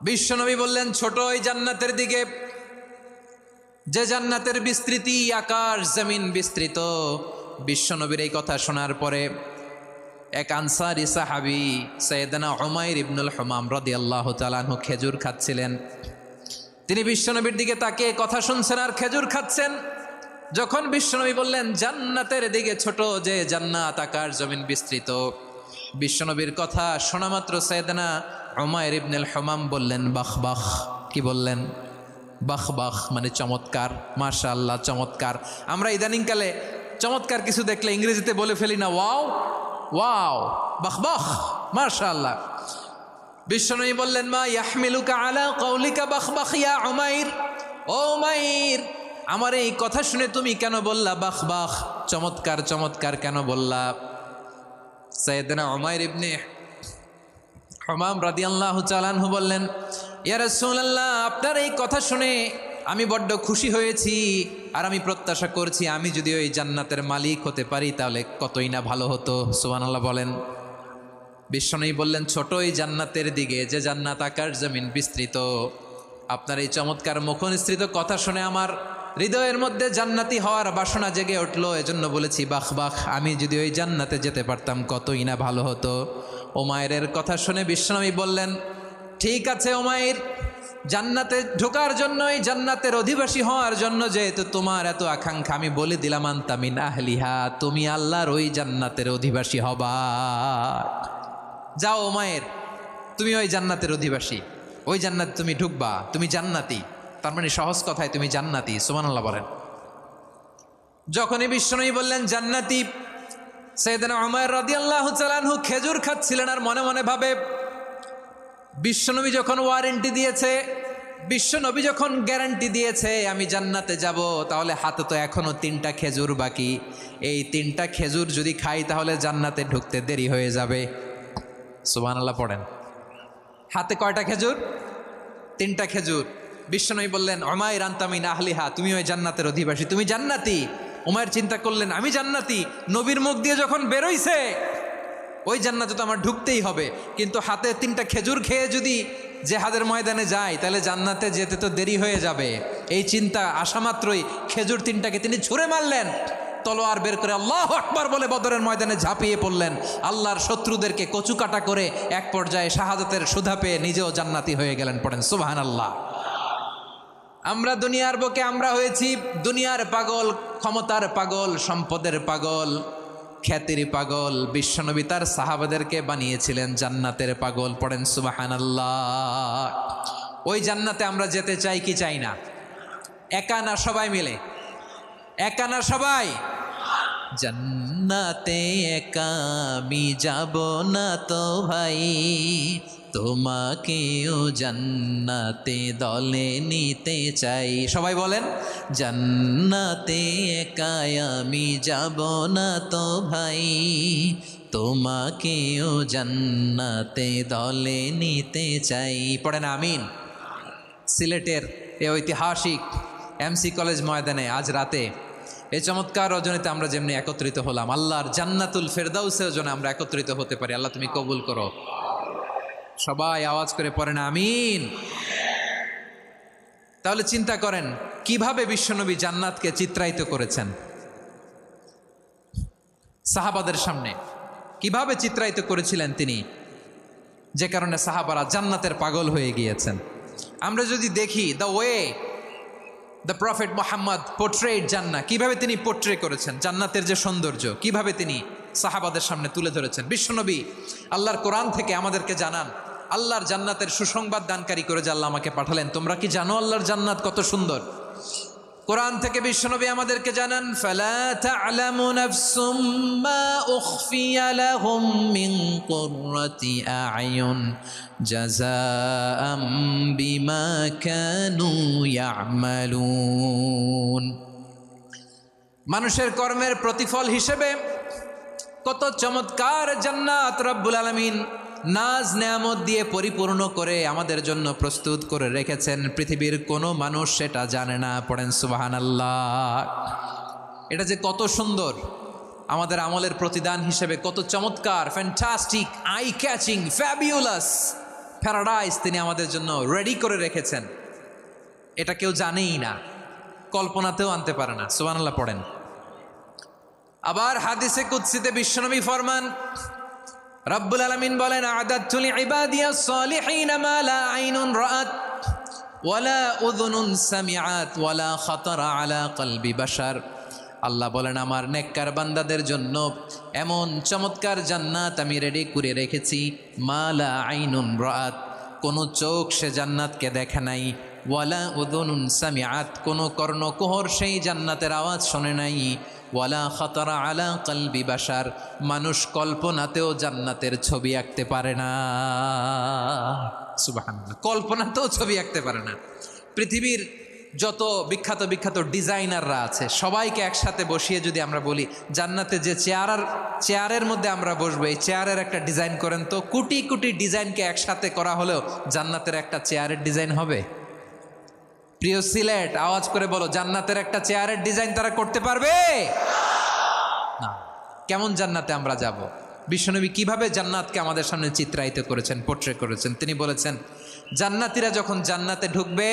বিশ্বনবী বললেন ছোট ওই জান্নাতের দিকে, যে জান্নাতের বিস্তৃতি আকাশ জমিন বিস্তৃত। বিশ্বনবীর এই কথা শোনার পরে এক আনসারী সাহাবী সাইয়েদনা উমাইর ইবনুল হুমাম রাদিয়াল্লাহু তাআলা আনহু খেজুর খাচ্ছিলেন। তিনি বিশ্বনবীর দিকে তাকিয়ে কথা শুনছেন আর খেজুর খাচ্ছেন। যখন বিশ্বনবী বললেন জান্নাতের দিকে ছোট, যে জান্নাত আকাশ জমিন বিস্তৃত, বিশ্বনবীর কথা শোনা মাত্র সাইয়েদনা উমাইর ইবনুল হুমাম বললেন বাখ বাখ। কি বললেন? বাখ বাখ মানে চমৎকার, মাশাআল্লাহ চমৎকার। আমরা ইদানিংকালে চমৎকার কিছু দেখলে ইংরেজিতে বলে ফেলি না ওয়াও ওয়াও, বাখ বাখ, মাশাআল্লাহ। বিশ্বনবী বললেন মা ইয়াহমিলুকা আলা কওলিকা বাখ বাখ ইয়া উমাইর। ও উমাইর, আমার এই কথা শুনে তুমি কেন বললা বাখ বাখ, চমৎকার চমৎকার কেন বললা? সাইয়েদনা উমাইর ইবনে হুমাম রাদিয়াল্লাহু তাআলা আনহু বললেন ইয়া রাসূলুল্লাহ, আপনার এই কথা শুনে আমি বড্ড খুশি হয়েছি, আর আমি প্রত্যাশা করছি আমি যদি ওই জান্নাতের মালিক হতে পারি তাহলে কতই না ভালো হতো। সুবহানাল্লাহ বলেন। বিশ্বনবী বললেন ছোট ওই জান্নাতের দিকে, যে জান্নাত আকাশ জমিন বিস্তৃত। আপনার এই চমৎকার মুখনিসৃত কথা শুনে আমার হৃদয়ের মধ্যে জান্নাতি হওয়ার বাসনা জেগে উঠলো, এজন্য বলেছি বাখ বাখ, আমি যদি ওই জান্নাতে যেতে পারতাম কতই না ভালো হতো। উমাইরের কথা শুনে বিশ্বনবী বললেন ঠিক আছে উমাইর, জান্নাতে ঢোকার জন্য, এই জান্নাতের অধিবাসী হওয়ার জন্য যেহেতু তোমার এত আকাঙ্ক্ষা, আমি বলে দিলাম আনতা মিন আহলিহা, তুমি আল্লাহর ওই জান্নাতের অধিবাসী হবা। যাও উমাইর, তুমি ওই জান্নাতের অধিবাসী, ওই জান্নাতে তুমি ঢুকবা, তুমি জান্নাতি। তার মানে সহজ কথায় তুমি জান্নাতি। সুবহানাল্লাহ বলেন। যখনই বিশ্বনবী বললেন জান্নাতি, সাইয়েদনা উমাইর রাদিয়াল্লাহু তাআলা আনহু খেজুর খাচ্ছিলেন আর মনে মনে ভাবে বিশ্বনবী যখন ওয়ারেন্টি দিয়েছে, বিশ্বনবী যখন গ্যারান্টি দিয়েছে আমি জান্নাতে যাব, তাহলে হাতে তো এখনো 3টা খেজুর বাকি। এই 3টা খেজুর যদি খাই তাহলে জান্নাতে ঢুকতে দেরি হয়ে যাবে। সুবহানাল্লাহ পড়েন। হাতে কয়টা খেজুর? 3টা খেজুর। বিশ্বনবী বললেন উমাইর আনতা মিন আহলিহা, তুমি ওই জান্নাতের অধিবাসী, তুমি জান্নাতি। উমাইর চিন্তা করলেন আমি জান্নাতি, নবীর মুখ দিয়ে যখন বেরোইছে ওই জান্নাতে তো আমার ঢুকতেই হবে, কিন্তু হাতে 3টা খেজুর খেয়ে যদি জেহাদের ময়দানে যাই তাহলে জান্নাতে যেতে তো দেরি হয়ে যাবে। এই চিন্তা আসা মাত্রই খেজুর 3টাকে তিনি ছুঁড়ে মারলেন, তলোয়ার বের করে আল্লাহু আকবার বলে বদরের ময়দানে ঝাঁপিয়ে পড়লেন। আল্লাহর শত্রুদেরকে কচুকাটা করে এক পর্যায়ে শাহাদাতের সুধা পেয়ে নিজেও জান্নাতি হয়ে গেলেন। পড়েন সুবহানাল্লাহ। আমরা দুনিয়ার বুকে আমরা হয়েছি দুনিয়ার পাগল, ক্ষমতার পাগল, সম্পদের পাগল, খ্যাতির পাগল। বিশ্বনবী তার সাহাবাদেরকে বানিয়েছিলেন জান্নাতের পাগল। পড়েন সুবহানাল্লাহ। ওই জান্নাতে আমরা যেতে চাই কি চাই না? একা না সবাই মিলে? একা না সবাই? জান্নাতে একা আমি যাব না তো ভাই, তোমাকেও জান্নাতে দলে নিতে চাই। সবাই বলেন, জান্নাতে একাই আমি যাব না তো ভাই, তোমাকেও জান্নাতে দলে নিতে চাই। পড়েন আমিন। সিলেটের এ ঐতিহাসিক এমসি কলেজ ময়দানে আজ রাতে এই চমৎকার রজনীতে আমরা যেমনি একত্রিত হলাম, আল্লাহর জান্নাতুল ফেরদাউসের জন্য আমরা একত্রিত হতে পারি। আল্লাহ তুমি কবুল করো। সবাই আওয়াজ করে পড়েন আমিন। তাহলে চিন্তা করেন কিভাবে বিশ্বনবী জান্নাতকে চিত্রায়িত করেছেন সাহাবাদের সামনে, কিভাবে চিত্রায়িত করেছিলেন তিনি, যে কারণে সাহাবারা জান্নাতের পাগল হয়ে গিয়েছেন। আমরা যদি দেখি the way the prophet Mohammad portrait জান্নাত, কিভাবে তিনি পোর্ট্রে করেছেন জান্নাতের যে সৌন্দর্য, কিভাবে তিনি সাহাবাদের সামনে তুলে ধরেছেন। বিশ্বনবী আল্লাহর কোরআন থেকে আমাদেরকে জানান আল্লাহর জান্নাতের সুসংবাদ দানকারী করে যে আল্লাহ আমাকে পাঠালেন। তোমরা কি জানো আল্লাহর জান্নাত কত সুন্দর? কোরআন থেকে বিশ্বনবী আমাদেরকে জানান, ফালা তা'লামু নাফসুম মা উখফিয়া লাহুম মিন কুররাতি আ'য়ুন জাযাআম বিমা কানু ইয়া'মালুন। মানুষের কর্মের প্রতিফল হিসেবে কত চমৎকার জান্নাত রব্বুল আলামিন নাজ নেয়ামত দিয়ে পরিপূর্ণ করে আমাদের জন্য প্রস্তুত করে রেখেছেন। পৃথিবীর কোনো মানুষ সেটা জানে না। পড়েন সুবহানাল্লাহ। এটা যে কত সুন্দর, আমাদের আমলের প্রতিদান হিসেবে কত চমৎকার, fantastic, eye catching, fabulous paradise তিনি আমাদের জন্য রেডি করে রেখেছেন। এটা কেউ জানেই না, কল্পনাতেও আনতে পারে না। সুবহানাল্লাহ পড়েন। আবার হাদিসে কুদসিতে বিশ্বনবী ফরমান, রব্বুল আলামিন বলেন, আ'দাদতু লিইবাদিয়াস সালিহিনা মা লা আইনুন রাআত ওয়ালা উযুনুন সামিআত ওয়ালা খাতারা আলা কলবি বাশার। আল্লাহ বলেন, আমার নেককার বান্দাদের জন্য এমন চমৎকার জান্নাত আমি রেডি করে রেখেছি, মা লা আইনুন রাআত, কোনো চোখ সে জান্নাতকে দেখে নাই, ওয়ালা উযুনুন সামিআত, কোনো কর্ণকুহর সেই জান্নাতের আওয়াজ শোনে নাই, ওয়ালা খাতারা আলা কলবি বাশার, মানুষ কল্পনাতেও জান্নাতের ছবি আঁকতে পারে না। সুবহানাল্লাহ, কল্পনাতেও ছবি আঁকতে পারে না। পৃথিবীর যত বিখ্যাত বিখ্যাত ডিজাইনাররা আছে সবাইকে একসাথে বসিয়ে যদি আমরা বলি জান্নাতে যে চেয়ারের মধ্যে আমরা বসবো, এই চেয়ারের একটা ডিজাইন করেন তো, কোটি কোটি ডিজাইনকে একসাথে করা হলেও জান্নাতের একটা চেয়ারের ডিজাইন হবে? প্রিয় সিলেট, আওয়াজ করে বলো, জান্নাতের একটা চেয়ারের ডিজাইন তারা করতে পারবে না। কেমন জান্নাতে আমরা যাব? বিশ্বনবী কিভাবে জান্নাতকে আমাদের সামনে চিত্রায়িত করেছেন, পোর্ট্রে করেছেন। তিনি বলেছেন, জান্নাতীরা যখন জান্নাতে ঢুকবে,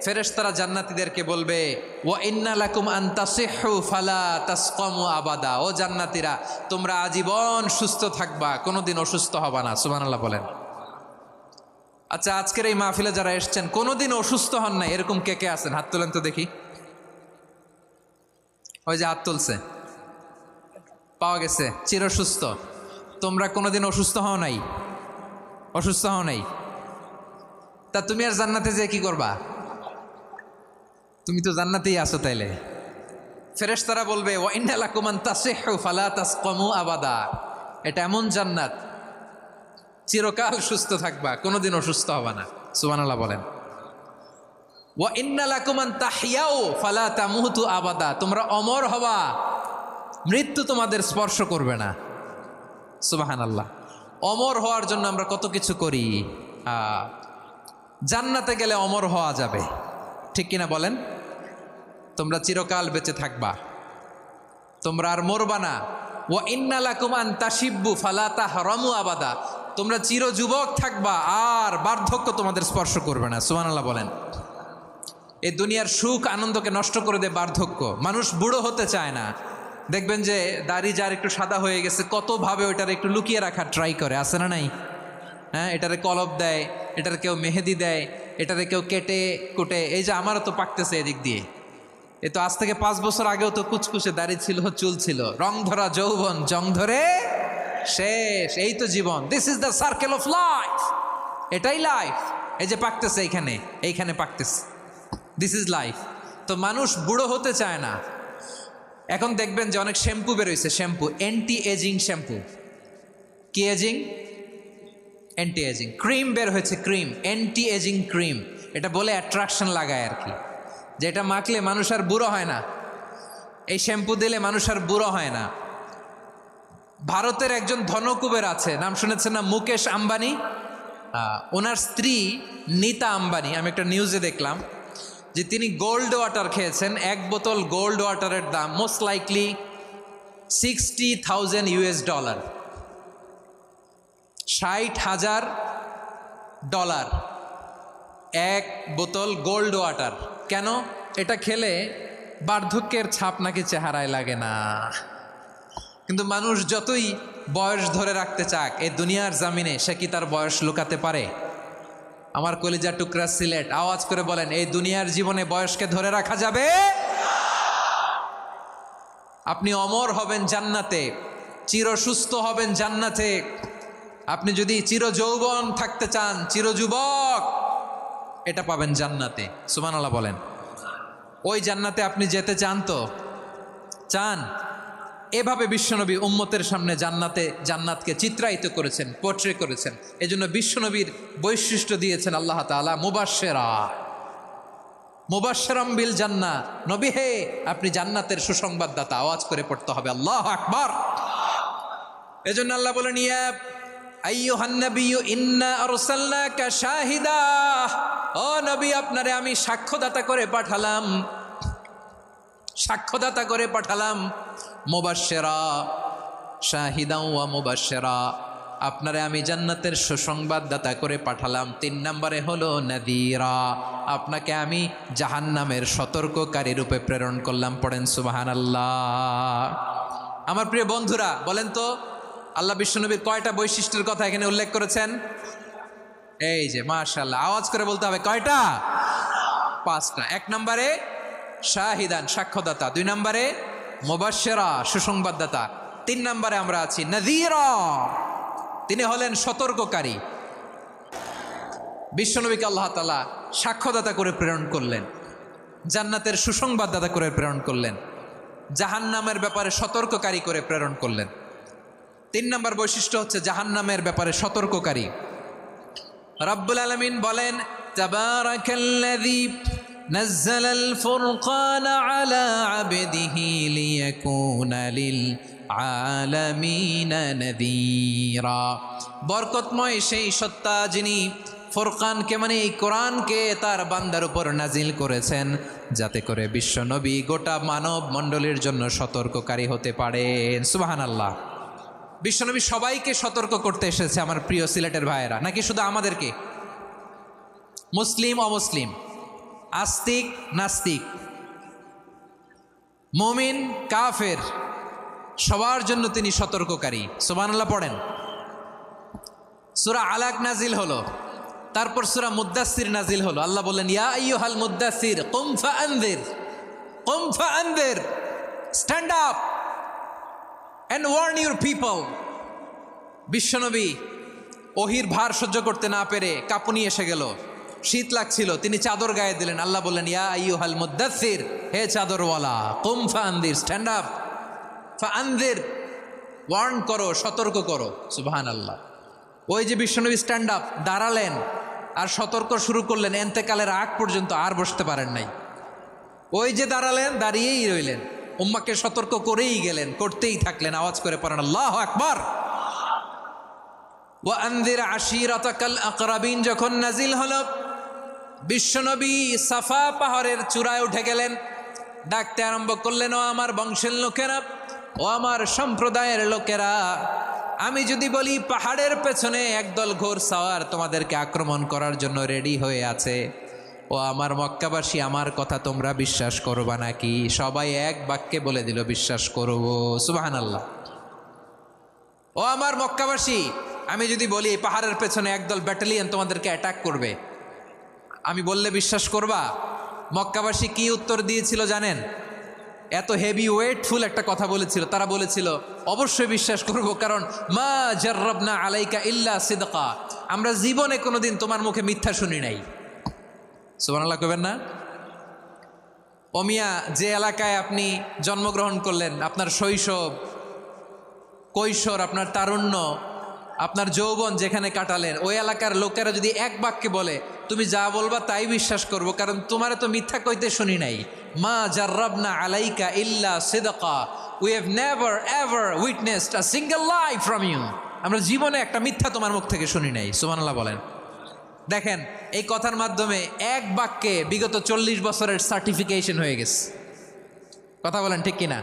ফেরেশতারা জান্নাতীদেরকে বলবে, ওয়া ইন্না লাকুম আন তাসিহু ফালা তাসকামু আবাদা। ও জান্নাতীরা, তোমরা আজীবন সুস্থ থাকবা, কোনোদিন অসুস্থ হবা না। সুবহানাল্লাহ বলেন। আচ্ছা, আজকের এই মাহফিলে যারা এসছেন কোনোদিন অসুস্থ হন নাই, এরকম কে কে আছেন? হাত তোলেন তো দেখি। ওই যে হাত তুলছে, পাওয়া গেছে, চিরসুস্থ। তোমরা কোনোদিন অসুস্থ হও নাই? অসুস্থ হও নাই? তা তুমি আর জান্নাতে যেয়ে কি করবা? তুমি তো জান্নাতেই আছো। তাইলে ফেরেশতারা বলবে, ওয়া ইন্না লাকুম আন তাসিহু ফালা তাসকামু আবাদা। এটা এমন জান্নাত, চিরকাল সুস্থ থাকবা, কোনোদিন অসুস্থ হবা না। সুবহানাল্লাহ বলেন। ওয়া ইন্না লাকুম আন তাহইয়াউ ফালা তামুতু আবাদা। তোমরা অমর হবা, মৃত্যু তোমাদের স্পর্শ করবে না। সুবহানাল্লাহ। অমর হওয়ার জন্য আমরা কত কিছু করি। জান্নাতে গেলে অমর হওয়া যাবে, ঠিক কিনা বলেন? তোমরা চিরকাল বেঁচে থাকবা, তোমরা আর মরবা না। ওয়া ইন্না লাকুম আন তাশিব্বু ফালা তাহরামু আবাদা। তোমরা চির যুবক থাকবা, আর বার্ধক্য তোমাদের স্পর্শ করবে না। সুবহানাল্লাহ বলেন। এই দুনিয়ার সুখ আনন্দকে নষ্ট করে দেয় বার্ধক্য। মানুষ বুড়ো হতে চায় না। দেখবেন যে দাড়ি যার একটু সাদা হয়ে গেছে, কতভাবে ওইটার একটু লুকিয়ে রাখার ট্রাই করে, আছে না নাই? হ্যাঁ, এটারে কলপ দেয়, এটার কেউ মেহেদি দেয়, এটারে কেউ কেটে কুটে। এই যে আমারও তো পাকতেছে এদিক দিয়ে, এ তো আজ থেকে 5 বছর আগেও তো কুচকুচে দাড়ি ছিল, চুল ছিল, রং ধরা যৌবন, জং ধরে শেষ। এই তো জীবন। This is the circle of life. এটাই লাইফ। এই যে পাকতেছে এইখানে পাকতেছে, দিস ইজ লাইফ। তো মানুষ বুড়ো হতে চায় না। এখন দেখবেন যে অনেক শ্যাম্পু বেরোইছে, শ্যাম্পু, অ্যান্টি এজিং শ্যাম্পু। কি এজিং? অ্যান্টি এজিং ক্রিম বের হয়েছে, ক্রিম অ্যান্টি এজিং ক্রিম। এটা বলে অ্যাট্রাকশন লাগায় আর কি, যে এটা মাখলে মানুষ আর বুড়ো হয় না, এই শ্যাম্পু দিলে মানুষ আর বুড়ো হয় না। ভারতের একজন ধনকুবের আছে, নাম শুনেছেন না, মুকেশ আম্বানি। ওনার স্ত্রী নীতা আম্বানি, আমি একটা নিউজে দেখলাম যে তিনি গোল্ড ওয়াটার খেয়েছেন। এক বোতল গোল্ড ওয়াটারের দাম মোস্ট লাইকলি $60,000, $60,000 এক বোতল গোল্ড ওয়াটার। কেন? এটা খেলে বার্ধক্যের ছাপ নাকি চেহারায় লাগে না। কিন্তু মানুষ যতই বয়স ধরে রাখতে চাক এই দুনিয়ার জামিনে, সে কি তার বয়স লুকাতে পারে? আমার কলিজা টুকরা সিলেট, আওয়াজ করে বলেন, এই দুনিয়ার জীবনে বয়সকে ধরে রাখা যাবে? আপনি অমর হবেন জান্নাতে, চির সুস্থ হবেন জান্নাতে। আপনি যদি চির যৌবন থাকতে চান, চির যুবক, এটা পাবেন জান্নাতে। সুবহানাল্লাহ বলেন। ওই জান্নাতে আপনি যেতে চান তো? চান? এভাবে বিশ্বনবী উম্মতের সামনে জান্নাতকে চিত্রায়িত করেছেন, পোর্ট্রে করেছেন। এজন্য বিশ্বনবীর বৈশিষ্ট্য দিয়েছেন আল্লাহ তাআলা মুবাশশিরাম বিল জান্নাহ। নবী হে, আপনি জান্নাতের সুসংবাদদাতা। আওয়াজ করে পড়তে হবে আল্লাহু আকবার। এজন্য আল্লাহ বলেন, ইয়া আইয়ুহান নাবিয়্যু ইন্না আরসালনাকা শাহিদা। ও নবী, আপনারে আমি সাক্ষ্যদাতা করে পাঠালাম, সাক্ষ্যদাতা করে পাঠালাম। মুবাশশিরা, শাহিদা ওয়া মুবাশশিরা, আপনারে আমি জান্নাতের সুসংবাদদাতা করে পাঠালাম। 3 নম্বরে হলো নাযীরা, আপনাকে আমি জাহান্নামের সতর্ককারী রূপে প্রেরণ করলাম। পড়েন সুবহানাল্লাহ। আমার প্রিয় বন্ধুরা, বলেন তো আল্লাহ বিশ্বনবীর কয়টা বৈশিষ্ট্যের কথা এখানে উল্লেখ করেছেন? এই যে মাশাআল্লাহ, আওয়াজ করে বলতে হবে, কয়টা? 5টা। 1 নম্বরে শাহিদান, সাক্ষ্যদাতা। 2 নম্বরে মুবাশশিরা, সুসংবাদদাতা। 3 নম্বরে আমরা আছি নাযীরা, তিনি হলেন সতর্ককারী। বিশ্বনবীকে আল্লাহ তাআলা সাক্ষ্যদাতা করে প্রেরণ করলেন, জান্নাতের সুসংবাদদাতা করে প্রেরণ করলেন, জাহান্নামের ব্যাপারে সতর্ককারী করে প্রেরণ করলেন। 3 নম্বর বৈশিষ্ট্য হচ্ছে জাহান্নামের ব্যাপারে সতর্ককারী। রব্বুল আলামিন বলেন, তাবারাকাল্লাযী নাযালাল ফুরকানা আলা আবদিহি লিয়াকুনা লিল আলামিনা নাযীরা। বরকতময় সেই সত্তা যিনি ফুরকানকে, মানে এই কোরআনকে তার বান্দার উপর নাজিল করেছেন, যাতে করে বিশ্বনবী গোটা মানব মণ্ডলীর জন্য সতর্ককারী হতে পারেন। সুবহানাল্লাহ। বিশ্বনবী সবাইকে সতর্ক করতে এসেছে, আমার প্রিয় সিলেটের ভাইয়েরা, নাকি শুধু আমাদেরকে? মুসলিম অমুসলিম, আস্তিক নাস্তিক, মুমিন কাফের, সবার জন্য তিনি সতর্ককারী। সুবহানাল্লাহ পড়েন। সূরা আলাক নাজিল হলো, তারপর সূরা মুদ্দাসসির নাজিল হলো। আল্লাহ বললেন, ইয়া আইয়ুহাল মুদ্দাসসির কুম ফাআনযির, কুম ফাআনযির, stand up and warn your people. বিশ্বনবী ওহির ভার সহ্য করতে না পেরে কাঁপুনি এসে গেল, শীত লাগছিল, তিনি চাদর গায়ে দিলেন। আল্লাহ বললেন, ইয়া আইয়ুহাল মুদ্দাসসির, হে চাদরওয়ালা, কুম ফাআনযির, স্ট্যান্ড আপ, ফাআনযির, ওয়ার্ন করো, সতর্ক করো। সুবহানাল্লাহ। ওই যে বিশ্বনবী স্ট্যান্ড আপ, দাঁড়ালেন আর সতর্ক শুরু করলেন, এন্তেকালের আগ পর্যন্ত আর বসতে পারেন নাই। ওই যে দাঁড়ালেন, দাঁড়িয়েই রইলেন, উম্মাকে সতর্ক করেই গেলেন, করতেই থাকলেন। আওয়াজ করে পড়েন আল্লাহু আকবার। ওয়া আনযির আশীরাতাকাল আকরাবিন যখন নাজিল হলো, বিশ্বনবী সাফা পাহাড়ের চূড়ায় উঠে গেলেন, ডাকতে আরম্ভ করলেন, ও আমার বংশের লোকেরা, ও আমার সম্প্রদায়ের লোকেরা, আমি যদি বলি পাহাড়ের পেছনে একদল ঘোড়সাওয়ার তোমাদেরকে আক্রমণ করার জন্য রেডি হয়ে আছে, ও আমার মক্কাবাসী, আমার কথা তোমরা বিশ্বাস করবা নাকি? সবাই এক বাক্যে বলে দিল, বিশ্বাস করব। সুবহানাল্লাহ। ও আমার মক্কাবাসী, আমি যদি বলি পাহাড়ের পেছনে একদল ব্যাটালিয়ন তোমাদেরকে অ্যাটাক করবে, আমি বললে বিশ্বাস করবা? মক্কাবাসী কি উত্তর দিয়েছিল জানেন? এত হেভি ওয়েটফুল একটা কথা বলেছিল। তারা বলেছিল, অবশ্যই বিশ্বাস করব, কারণ মা জাররাবনা আলাইকা ইল্লা সিদকা, আমরা জীবনে কোনোদিন তোমার মুখে মিথ্যা শুনি নাই। সুবহানাল্লাহ কইবেন না? ও মিয়া, যে এলাকায় আপনি জন্মগ্রহণ করলেন, আপনার শৈশব, কৈশোর, আপনার তারুণ্য, আপনার যৌবন যেখানে কাটালেন ওই এলাকার লোকেরা যদি এক বাক্যে বলে তুমি যা বলবা তাই বিশ্বাস করব, কারণ তোমারে তো মিথ্যা কইতে শুনি নাই। মা জাররাবনা আলাইকা ইল্লা সিদকা, we have never ever witnessed a single lie from you. আমরা জীবনে একটা মিথ্যা তোমার মুখ থেকে শুনি নাই। সুবহানাল্লাহ বলেন। দেখেন এই কথার মাধ্যমে এক বাক্যে বিগত 40 বছরের সার্টিফিকেশন হয়ে গেছে। কথা বলেন ঠিক কিনা?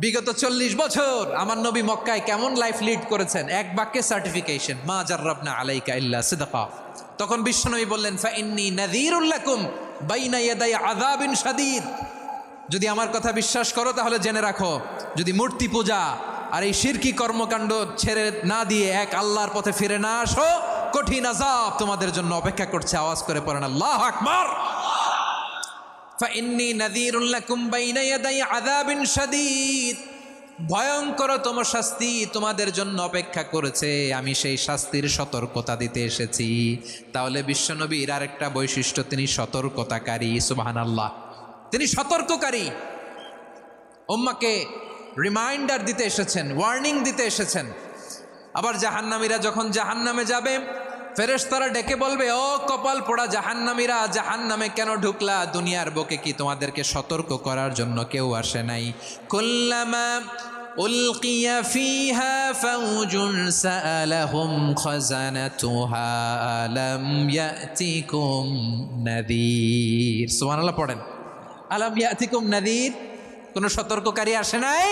বিগত 40 বছর আমার নবী মক্কায় কেমন লাইফ লিড করেছেন, এক বাক্যে সার্টিফিকেশন, মা জাররাবনা আলাইকা ইল্লা সিদকা। তখন বিশ্বনবী বললেন ফাইন্নী নাযীরুল লাকুম বাইনা ইয়াদাই আযাবিন শাদীদ। যদি আমার কথা বিশ্বাস করো তাহলে জেনে রাখো, যদি মূর্তি পূজা আর এই শিরকি কর্মকাণ্ড ছেড়ে না দিয়ে এক আল্লাহর পথে ফিরে না আসো, কঠিন আযাব তোমাদের জন্য অপেক্ষা করছে। আওয়াজ করে পড়েন আল্লাহু আকবার। ফাইন্নী নাযীরুল লাকুম বাইনা ইয়াদাই আযাবিন শাদীদ, ভয়ঙ্করতম শাস্তি তোমাদের জন্য অপেক্ষা করেছে, আমি সেই শাস্তির সতর্কতা দিতে এসেছি। তাহলে বিশ্বনবীর আরেকটা বৈশিষ্ট্য, তিনি সতর্কতাকারী। সুবহানাল্লাহ, তিনি সতর্ককারী। উম্মাকে রিমাইন্ডার দিতে এসেছেন, ওয়ার্নিং দিতে এসেছেন। আবার জাহান্নামীরা যখন জাহান্নামে যাবে, ফেরেশতারা ডেকে বলবে, ও কপাল পোড়া জাহান্নামীরা, জাহান্নামে কেন ঢুকলা? দুনিয়ার বুকে কি তোমাদেরকে সতর্ক করার জন্য কেউ আসে নাই? কুল্লামা উলকিয়া ফিহা ফাউজুন সাআলাহুম খাজানাতুহা আলাম ইয়াতিকুম নাযীর। সুবহানাল্লাহ পড়েন, আলাম ইয়াতিকুম নাযীর, কোন সতর্ককারী আসে নাই?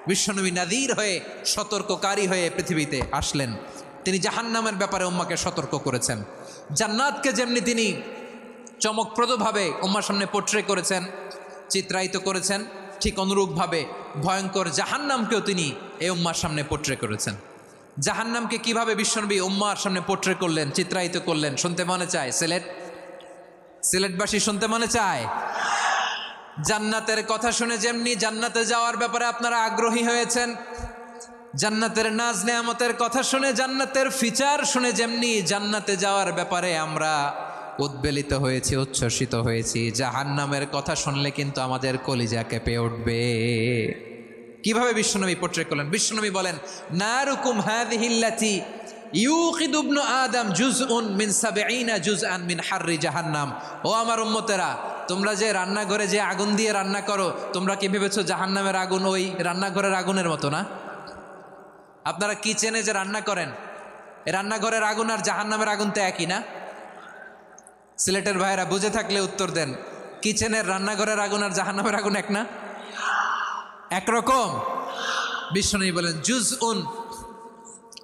বিশ্বনবী নাযীর হয়ে, সতর্ককারী হয়ে পৃথিবীতে আসলেন। তিনি জাহান্নামের ব্যাপারে উম্মাকে সতর্ক করেছেন। জান্নাতকে যেমনি তিনি চমকপ্রদভাবে উম্মার সামনে পোট্রে করেছেন, চিত্রায়িত করেছেন, ঠিক অনুরূপভাবে ভয়ঙ্কর জাহান্নামকেও তিনি এই উম্মার সামনে পোট্রে করেছেন। জাহান্নামকে কিভাবে বিশ্বনবী উম্মার সামনে পোট্রে করলেন, চিত্রায়িত করলেন, শুনতে মনে চায়? সিলেটবাসী শুনতে মনে চায়? জান্নাতের কথা শুনে যেমনি জান্নাতে যাওয়ার ব্যাপারে আপনারা আগ্রহী হয়েছেন, জান্নাতের নাজ নেয়ামতের কথা শুনে, জান্নাতের ফিচার শুনে যেমনি জান্নাতে যাওয়ার ব্যাপারে আমরা উদ্বেলিত হয়েছি, উচ্ছ্বসিত হয়েছি, জাহান্নামের কথা শুনলে কিন্তু আমাদের কলিজা কেঁপে উঠবে। কিভাবে বিশ্বনবী পোট্রে করলেন? বিশ্বনবী বলেন, নারুকুম হাযিহিল্লাতী ইউকিদু ইবনু আদম জুজউন মিন ৭০ জুজআন মিন হাররি জাহান্নাম। ও আমার উম্মতেরা, তোমরা যে রান্নাঘরে যে আগুন দিয়ে রান্না করো, তোমরা কি ভেবেছো জাহান্নামের আগুন ওই রান্নাঘরের আগুনের মতো না? আপনারা কিচেনে যে রান্না করেন, রান্নাঘরের আগুন আর জাহান্নামের আগুন তো একই না? সিলেটের ভাইরা বুঝে থাকলে উত্তর দেন, কিচেনের রান্নাঘরের আগুন আর জাহান্নামের আগুন এক না? একরকম? বিশ্বনবী বলেন, জুজউন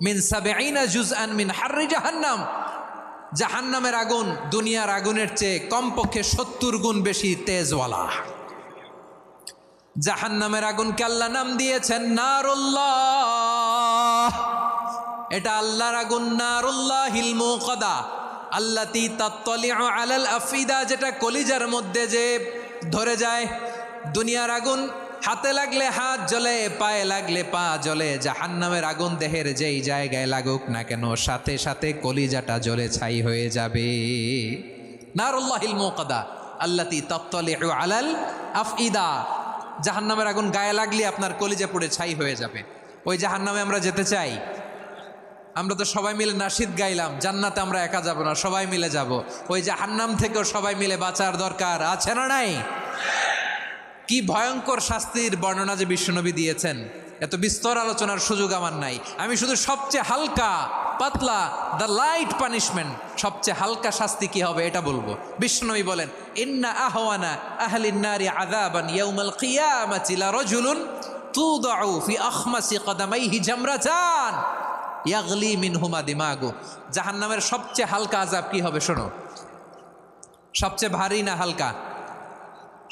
মিন ৭০ জুজআন মিন হাররি জাহান্নাম। জাহান্নামের আগুন দুনিয়ার আগুনের চেয়ে কমপক্ষে ৭০ গুণ বেশি তেজওয়ালা। জাহান্নামের আগুনকে আল্লাহ নাম দিয়েছেন নারুল্লাহ। এটা আল্লাহর আগুন, নারুল্লাহিল মুকাদা আল্লাতী তাত্তালিউ আলাল আফিদা, যেটা কলিজার মধ্যে যে ধরে যায়। দুনিয়ার আগুন হাতে লাগলে হাত জ্বলে, পায়ে লাগলে পা জ্বলে। জাহান্নামের আগুন দেহের যেই জায়গায় লাগুক না কেন, সাথে সাথে কলিজাটা জ্বলে ছাই হয়ে যাবে। নারুল্লাহিল মুকাদা আল্লাতী তাত্তালিউ আলাল আফইদা, জাহান্নামের আগুন গায়ে লাগলে আপনার কলিজা পুড়ে ছাই হয়ে যাবে। ওই জাহান্নামে আমরা যেতে চাই? আমরা তো সবাই মিলে নাশিদ গাইলাম, জান্নাতে আমরা একা যাব না, সবাই মিলে যাব। ওই জাহান্নাম থেকেও সবাই মিলে বাঁচার দরকার আছে না নাই? কি ভয়ঙ্কর শাস্তির বর্ণনা যে বিশ্বনবী দিয়েছেন, এত বিস্তর আলোচনার সুযোগ আমার নাই। আমি শুধু সবচেয়ে হালকা পাতলা, দ্য লাইট পানিশমেন্ট, সবচেয়ে হালকা শাস্তি কি হবে এটা বলবো। বিশ্বনবী বলেন, ইন্না আহওয়ানা আহলিন নারি আযাবান ইয়াউমাল কিয়ামাতি লারাজুলুন তুদাউ ফি আখমাসি কদামাইহি জামরাতান ইয়াগলি মিনহুমা দিমাগু। জাহান্নামের সবচেয়ে হালকা আযাব কি হবে শোনো। সবচেয়ে ভারী না হালকা?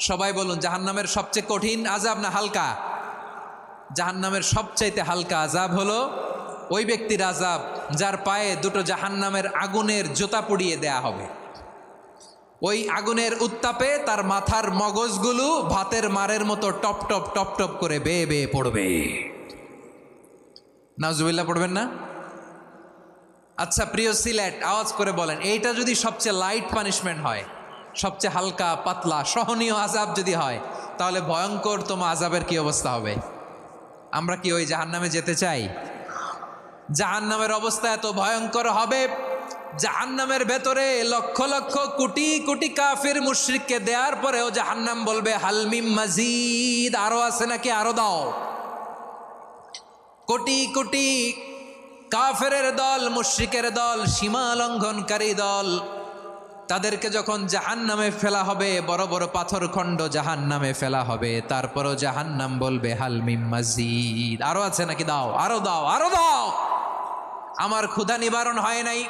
সবাই বলুন, জাহান্নামের সবচেয়ে কঠিন আযাব না হালকা? জাহান্নামের সবচাইতে হালকা আযাব হলো ওই ব্যক্তির আযাব যার পায়ে দুটো জাহান্নামের আগুনের জুতা পুড়িয়ে দেয়া হবে। ওই আগুনের উত্তাপে তার মাথার মগজগুলো ভাতের মারের মতো টপ টপ টপ টপ করে বেয়ে বেয়ে পড়বে। নাউজুবিল্লাহ পড়বেন না? আচ্ছা প্রিয় সিলেট, আওয়াজ করে বলেন, এইটা যদি সবচেয়ে লাইট পানিশমেন্ট হয়, সবচেয়ে হালকা পাতলা সহনীয় আযাব যদি হয়, তাহলে ভয়ঙ্করতম আযাবের কি অবস্থা হবে? আমরা কি ওই জাহান্নামে যেতে চাই? জাহান্নামের অবস্থা এত ভয়ঙ্কর হবে, জাহান্নামের ভেতরে লক্ষ লক্ষ কোটি কোটি কাফির মুশরিককে দেওয়ার পরেও জাহান্নাম বলবে হালমিম মাজিদ, আরো আছে নাকি, আরো দাও। কোটি কোটি কাফেরের দল, মুশরিকের দল, সীমা লঙ্ঘনকারী দল, তাদেরকে যখন জাহান্নামে ফেলা হবে, বড় বড় পাথর খণ্ড জাহান্নামে ফেলা হবে, তারপরও জাহান্নাম বলবে হালমিম মাজিদ, আরো আছে নাকি, দাও, আরো দাও, আরো দাও। আমার ক্ষুধা নিবারণ হয় নাই।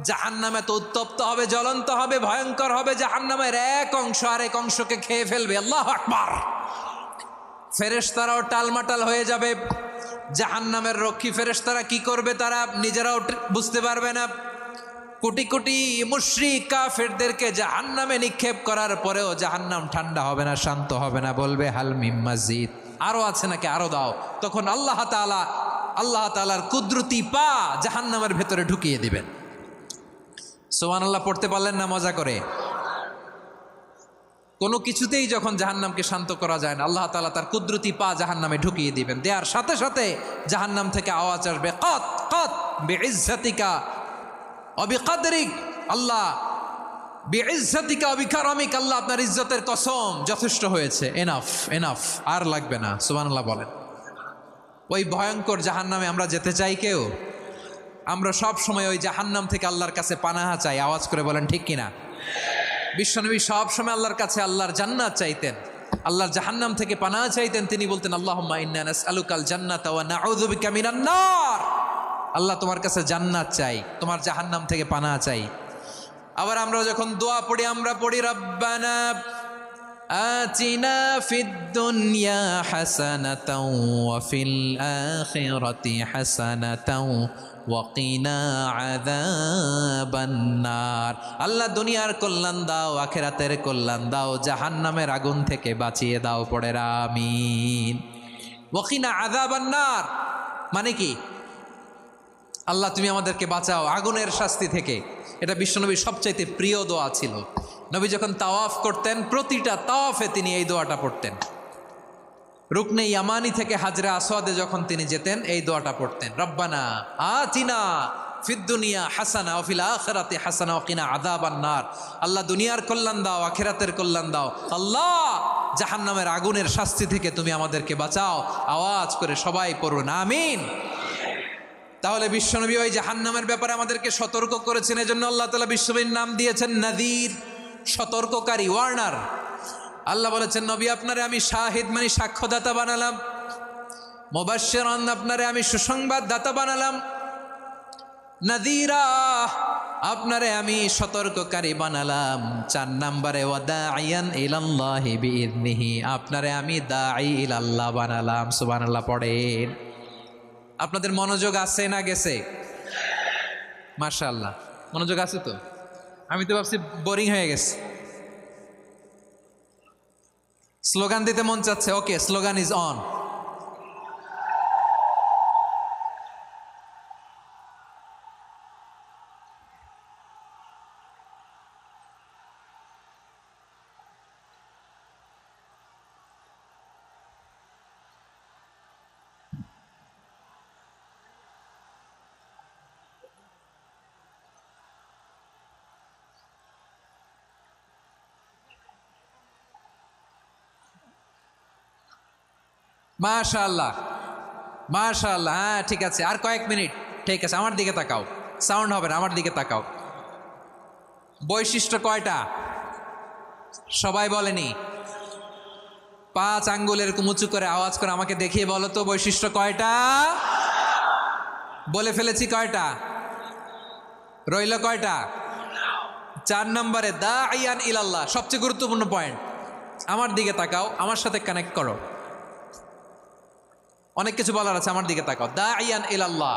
জাহান্নামে তো উত্তপ্ত হবে, জ্বলন্ত হবে, ভয়ঙ্কর হবে। জাহান্নামের এক অংশ আরেক অংশকে খেয়ে ফেলবে। আল্লাহু আকবার। ফেরেশতারাও টালমাটাল হয়ে যাবে। জাহান্নামের রক্ষী ফেরেশতারা কি করবে তারা নিজেরাও বুঝতে পারবে না। কোটি কোটি মুশরিক কাফেরদেরকে জাহান্নামে নিক্ষেপ করার পরেও জাহান্নাম ঠান্ডা হবে না, শান্ত হবে না, বলবে হাল মিম মাজিদ, আরো আছে নাকি, আরো দাও। তখন আল্লাহ তাআলার কুদরতি পা জাহান্নামের ভেতরে ঢুকিয়ে দিবেন। সুবহানাল্লাহ পড়তে পারলেন না মজা করে? কোনো কিছুতেই যখন জাহান্নামকে শান্ত করা যায় না, আল্লাহ তাআলা তার কুদরতি পা জাহান্নামে ঢুকিয়ে দিবেন। দেওয়ার সাথে সাথে জাহান্নাম থেকে আওয়াজ আসবে, কত কত বিইজ্জাতিকা ওয়া বিকদরিক, আল্লাহ বিইজ্জাতিকা ওয়া বিকারামিক, আল্লাহ আপনার ইজ্জতের কসম, যথেষ্ট হয়েছে, এনাফ এনাফ, আর লাগবে না। সুবহানাল্লাহ বলেন। ওই ভয়ঙ্কর জাহান্নামে আমরা যেতে চাই কেউ? আমরা সব সময় ওই জাহান্নাম থেকে আল্লাহর কাছে পানাহা চাই। আওয়াজ করে বলেন ঠিক কিনা? বিশ্বনবী সব সময় আল্লাহর কাছে আল্লাহর জান্নাত চাইতেন, আল্লাহর জাহান্নাম থেকে পানাহা চাইতেন। তিনি বলতেন আল্লাহুম্মা ইন্না নাসআলুকাল জান্নাতা ওয়া নাউযু বিকা মিনান নার। আল্লাহ তোমার কাছে জান্নাত চাই, তোমার জাহান্নাম থেকে পানাহা চাই। আবার আমরা যখন দোয়া পড়ি, আমরা পড়ি রব্বানা আতিনা ফিদ দুনিয়া হাসানাতাও ওয়া ফিল আখিরাতি হাসানাতাও ওয়া কিনা আযাবান নার। আল্লাহ দুনিয়ার কল্যাণ দাও, আখিরাতের কল্যাণ দাও, জাহান্নামের আগুন থেকে বাঁচিয়ে দাও। পড়ে আমিন। ওয়া কিনা আযাবান নার মানে কি? আল্লাহ তুমি আমাদেরকে বাঁচাও আগুনের শাস্তি থেকে। এটা বিশ্বনবীর সবচাইতে প্রিয় দোয়া ছিল। নবী যখন তাওয়াফ করতেন, প্রতিটা তাওয়াফে তিনি এই দোয়াটা পড়তেন। রুকনে ইয়ামানি থেকে হাজরে আসওয়াদে যখন তিনি যেতেন, এই দোয়াটা পড়তেন, রব্বানা আতিনা ফিদ দুনিয়া হাসানা ওয়া ফিল আখিরাতি হাসানা ওয়া কিনা আযাবান নার। আল্লাহ দুনিয়ার কল্যাণ দাও, আখিরাতের কল্যাণ দাও। আল্লাহ জাহান্নামের আগুনের শাস্তি থেকে তুমি আমাদেরকে বাঁচাও। আওয়াজ করে সবাই পড়ুন আমিন। তাহলে বিশ্বনবী ওই জাহান্নামের ব্যাপারে আমাদেরকে সতর্ক করেছেন। এজন্য আল্লাহ তাআলা বিশ্বনবীর নাম দিয়েছেন নাযীর, সতর্ককারী, ওয়ার্নার। আল্লাহ বলেছেন নবী আপনারে আমি শাহিদ মানে সাক্ষ্যদাতা বানালাম, মুবাশশিরান আপনারে আমি সুসংবাদ দাতা বানালাম, নাযীরা আপনারে আমি সতর্ককারী বানালাম। 4 নম্বরে ওয়া দাঈয়ান ইলাল্লাহি বিইذনিহি, আপনারে আমি দাঈ ইলাল্লাহ বানালাম। সুবহানাল্লাহ পড়েন। আপনাদের মনোযোগ আছে না গেছে? মাশাআল্লাহ মনোযোগ আছে তো। আমি তো ভাবছি বোরিং হয়ে গেছে। স্লোগান দিতে মন চাচ্ছে। ওকে, স্লোগান ইজ অন। মাশাআল্লাহ মাশাআল্লাহ। হ্যাঁ ঠিক আছে, আর কয়েক মিনিট। ঠিক আছে, আমার দিকে তাকাও, সাউন্ড হবে না, আমার দিকে তাকাও। বৈশিষ্ট্য কয়টা সবাই বলেনি? 5 আঙ্গুলের উঁচু করে আওয়াজ করে আমাকে দেখিয়ে বলো তো বৈশিষ্ট্য কয়টা? বলে ফেলেছি কয়টা? রইল কয়টা? 4 নম্বরে দাঈয়ান ইলাল্লাহ, সবচেয়ে গুরুত্বপূর্ণ পয়েন্ট। আমার দিকে তাকাও, আমার সাথে কানেক্ট করো। অনেক কিছু বলার আছে, আমার দিকে তাকাও। দাঈয়ান ইলাল্লাহ,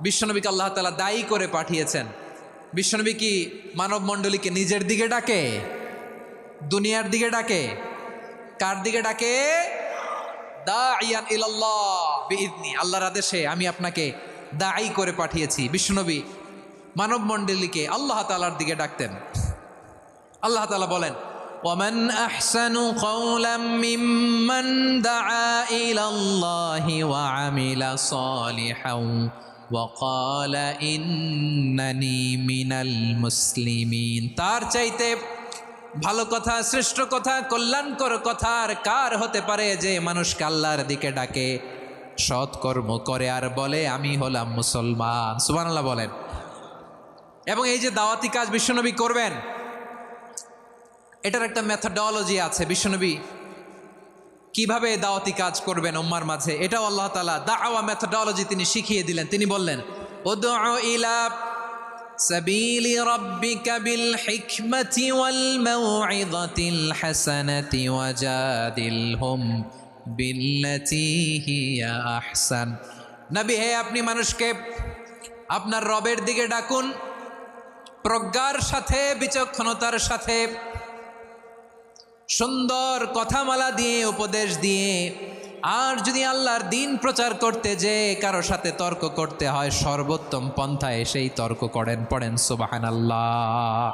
বিশ্বনবীকে আল্লাহ তাআলা দায়ী করে পাঠিয়েছেন। বিশ্বনবী কি মানব মণ্ডলীকে নিজের দিকে ডাকে? দুনিয়ার দিকে ডাকে? কার দিকে ডাকে? দাঈয়ান ইলাল্লাহ বিইذনি, আল্লাহর আদেশে আমি আপনাকে দায়ী করে পাঠিয়েছি। বিশ্বনবী মানব মণ্ডলীকে আল্লাহ তাআলার দিকে ডাকতেন। আল্লাহ তাআলা বলেন ومن أحسن قولا ممن دعا إلى الله وعمل صالحا وقال إنني من المسلمين। তার চাইতে ভালো কথা, শ্রেষ্ঠ কথা, কল্যাণকর কথা আর কার হতে পারে যে মানুষকে আল্লাহর দিকে ডাকে, সৎকর্ম করে আর বলে আমি হলাম মুসলমান। সুবহানাল্লাহ বলেন। এবং এই যে দাওয়াতি কাজ বিশ্বনবী করবেন, এটার একটা মেথডোলজি আছে। বিশ্বনবী কিভাবে দাওয়াতি কাজ করবেন উম্মার মাঝে, এটাও আল্লাহ তাআলা দাওয়া মেথডোলজি তিনি শিখিয়ে দিলেন। তিনি বললেন উদউ ইলা সাবিলি রাব্বিকা বিল হিকমাতি ওয়াল মাউইযাতিল হাসানাতি ওয়াজাদিলহুম বিল্লাতি হিয়া আহসান। নবী হে, আপনি মানুষকে আপনার রবের দিকে ডাকুন প্রজ্ঞার সাথে, বিচক্ষণতার সাথে, সুন্দর কথামালা দিয়ে, উপদেশ দিয়ে। আর যদি আল্লাহর দিন প্রচার করতে যে কারো সাথে তর্ক করতে হয়, সর্বোত্তম পন্থায় সেই তর্ক করেন। পড়েন সুবহানাল্লাহ।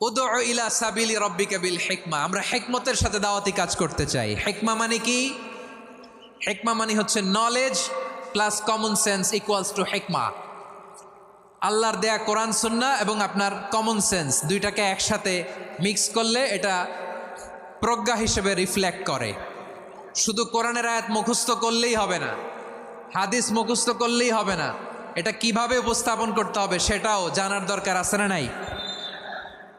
উদউ ইলা সাবিলি রাব্বিকা বিল হিকমা। আমরা হিকমতের সাথে দাওয়াতি কাজ করতে চাই। হিকমা মানে কি? হিকমা মানে হচ্ছে knowledge plus common sense equals to হিকমা। আল্লাহর দেয়া কোরআন সুন্নাহ এবং আপনার কমন সেন্স দুইটাকে একসাথে মিক্স করলে এটা প্রজ্ঞা হিসেবে রিফ্লেক্ট করে। শুধু কোরআনের আয়াত মুখস্থ করলেই হবে না, হাদিস মুখস্থ করলেই হবে না, এটা কিভাবে উপস্থাপন করতে হবে সেটাও জানার দরকার আছে না নাই?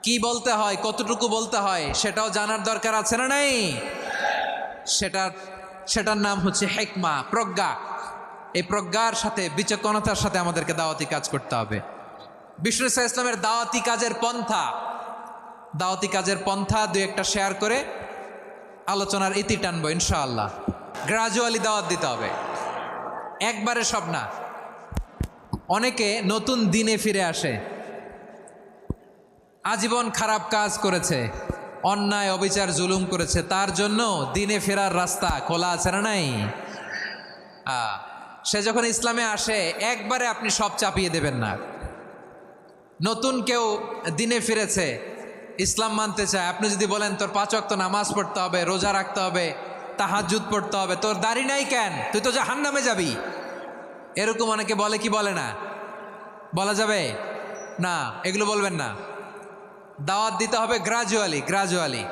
কি বলতে হয়, কতটুকু বলতে হয় সেটাও জানার দরকার আছে না নাই? সেটার নাম হচ্ছে হিকমা, প্রজ্ঞা। এই প্রজ্ঞার সাথে, বিচক্ষণতার সাথে আমাদেরকে দাওয়াতি কাজ করতে হবে। বিষ্ণু ইসলামের দাওয়াতি কাজের পন্থা দুই একটা শেয়ার করে আলোচনার ইতি টানবো ইনশাআল্লাহ। গ্রাজুয়ালি দাওয়াত দিতে হবে, একবারে সব না। অনেকে নতুন দিনে ফিরে আসে, আজীবন খারাপ কাজ করেছে, অন্যায় অবিচার জুলুম করেছে, তার জন্য দিনে ফেরার রাস্তা খোলা আছে না নাই? সে যখন ইসলামে আসে একবারে আপনি সব চাপিয়ে দেবেন না। নতুন কেউ দিনে ফিরেছে, ইসলাম মানতে চায়, আপনি যদি বলেন তোর 5 ওয়াক্ত নামাজ পড়তে হবে, রোজা রাখতে হবে, তাহাজ্জুদ পড়তে হবে, তোর দাড়ি নাই কেন, তুই তো জাহান্নামে যাবি, এরকম অনেকে বলে কি বলে না? বলা যাবে না, এগুলো বলবেন না। দাওয়াত দিতে হবে গ্রাজুয়ালি,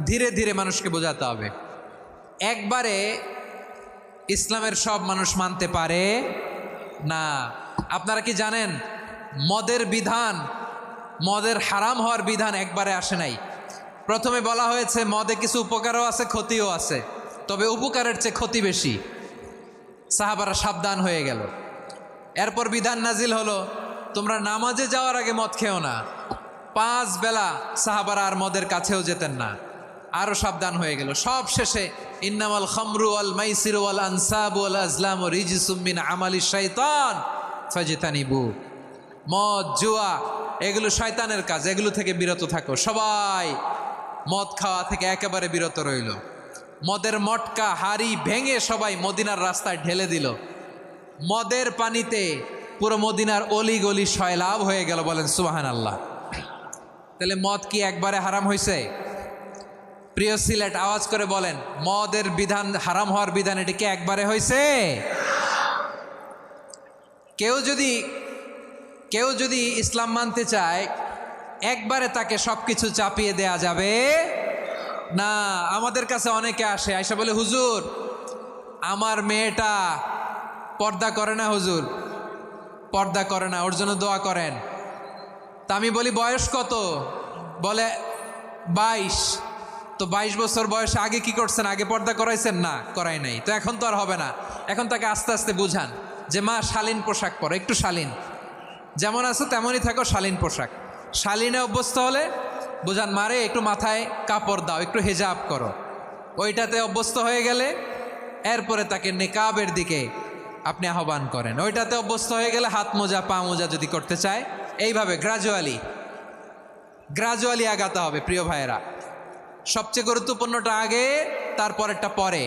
ধীরে ধীরে মানুষকে বোঝাতে হবে। একবারে ইসলামের সব মানুষ মানতে পারে না। আপনারা কি জানেন মদের হারাম হওয়ার বিধান একবারে আসে নাই। প্রথমে বলা হয়েছে মদে কিছু উপকারও আছে, ক্ষতিও আছে, তবে উপকারের চেয়ে ক্ষতি বেশি। সাহাবারা সাবধান হয়ে গেল। এরপর বিধান নাজিল হলো তোমরা নামাজে যাওয়ার আগে মদ খেও না। 5 বেলা সাহাবারা আর মদের কাছেও যেতেন না, আরো সাবধান হয়ে গেল। সব শেষে ইন্নামাল খামরু ওয়াল মাইসিরু ওয়াল আনসাবু ওয়াল আজলামু রিজসুম মিন আমালিশ শাইতান ফাজতানিবু। মদ, জুয়া এগুলো শয়তানের কাজ, এগুলো থেকে বিরত থাকো। সবাই মদ খাওয়া থেকে একেবারে বিরত রইল। মদের মটকা হাড়ি ভেঙে সবাই মদিনার রাস্তায় ঢেলে দিল। মদের পানিতে পুরো মদিনার অলি গলি সয়লাভ হয়ে গেল। বলেন সুবহানাল্লাহ। তাহলে মদ কি একবারে হারাম হয়েছে? প্রিয় সিলেট আওয়াজ করে বলেন, মদের বিধান, হারাম হওয়ার বিধান এটি কি একবারে হয়েছে? কেউ যদি ইসলাম মানতে চায় একবারে তাকে সবকিছু চাপিয়ে দেয়া যাবে না। আমাদের কাছে অনেকে আসে, আয়সা বলে হুজুর আমার মেয়েটা পর্দা করে না, হুজুর পর্দা করে না, ওর জন্য দোয়া করেন। তা আমি বলি বয়স কত? বলে 22। তো 22 বছর বয়সে আগে কি করছেন? আগে পর্দা করাইছেন? না, করাই নাই। তো এখন তো আর হবে না। এখন তাকে আস্তে আস্তে বুঝান যে মা শালীন পোশাক পরো, একটু শালীন, যেমন আছো তেমনই থাকো, শালীন পোশাক। শালীনে অভ্যস্ত হলে বুঝান মারে একটু মাথায় কাপড় দাও, একটু হেজাব করো। ওইটাতে অভ্যস্ত হয়ে গেলে এরপরে তাকে নিকাবের দিকে আপনি আহ্বান করেন। ওইটাতে অভ্যস্ত হয়ে গেলে হাত মোজা, পা মোজা যদি করতে চায়, এইভাবে গ্রাজুয়ালি আগাতে হবে। প্রিয় ভাইয়েরা, সবচেয়ে গুরুত্বপূর্ণটা আগে, তারপরেরটা পরে।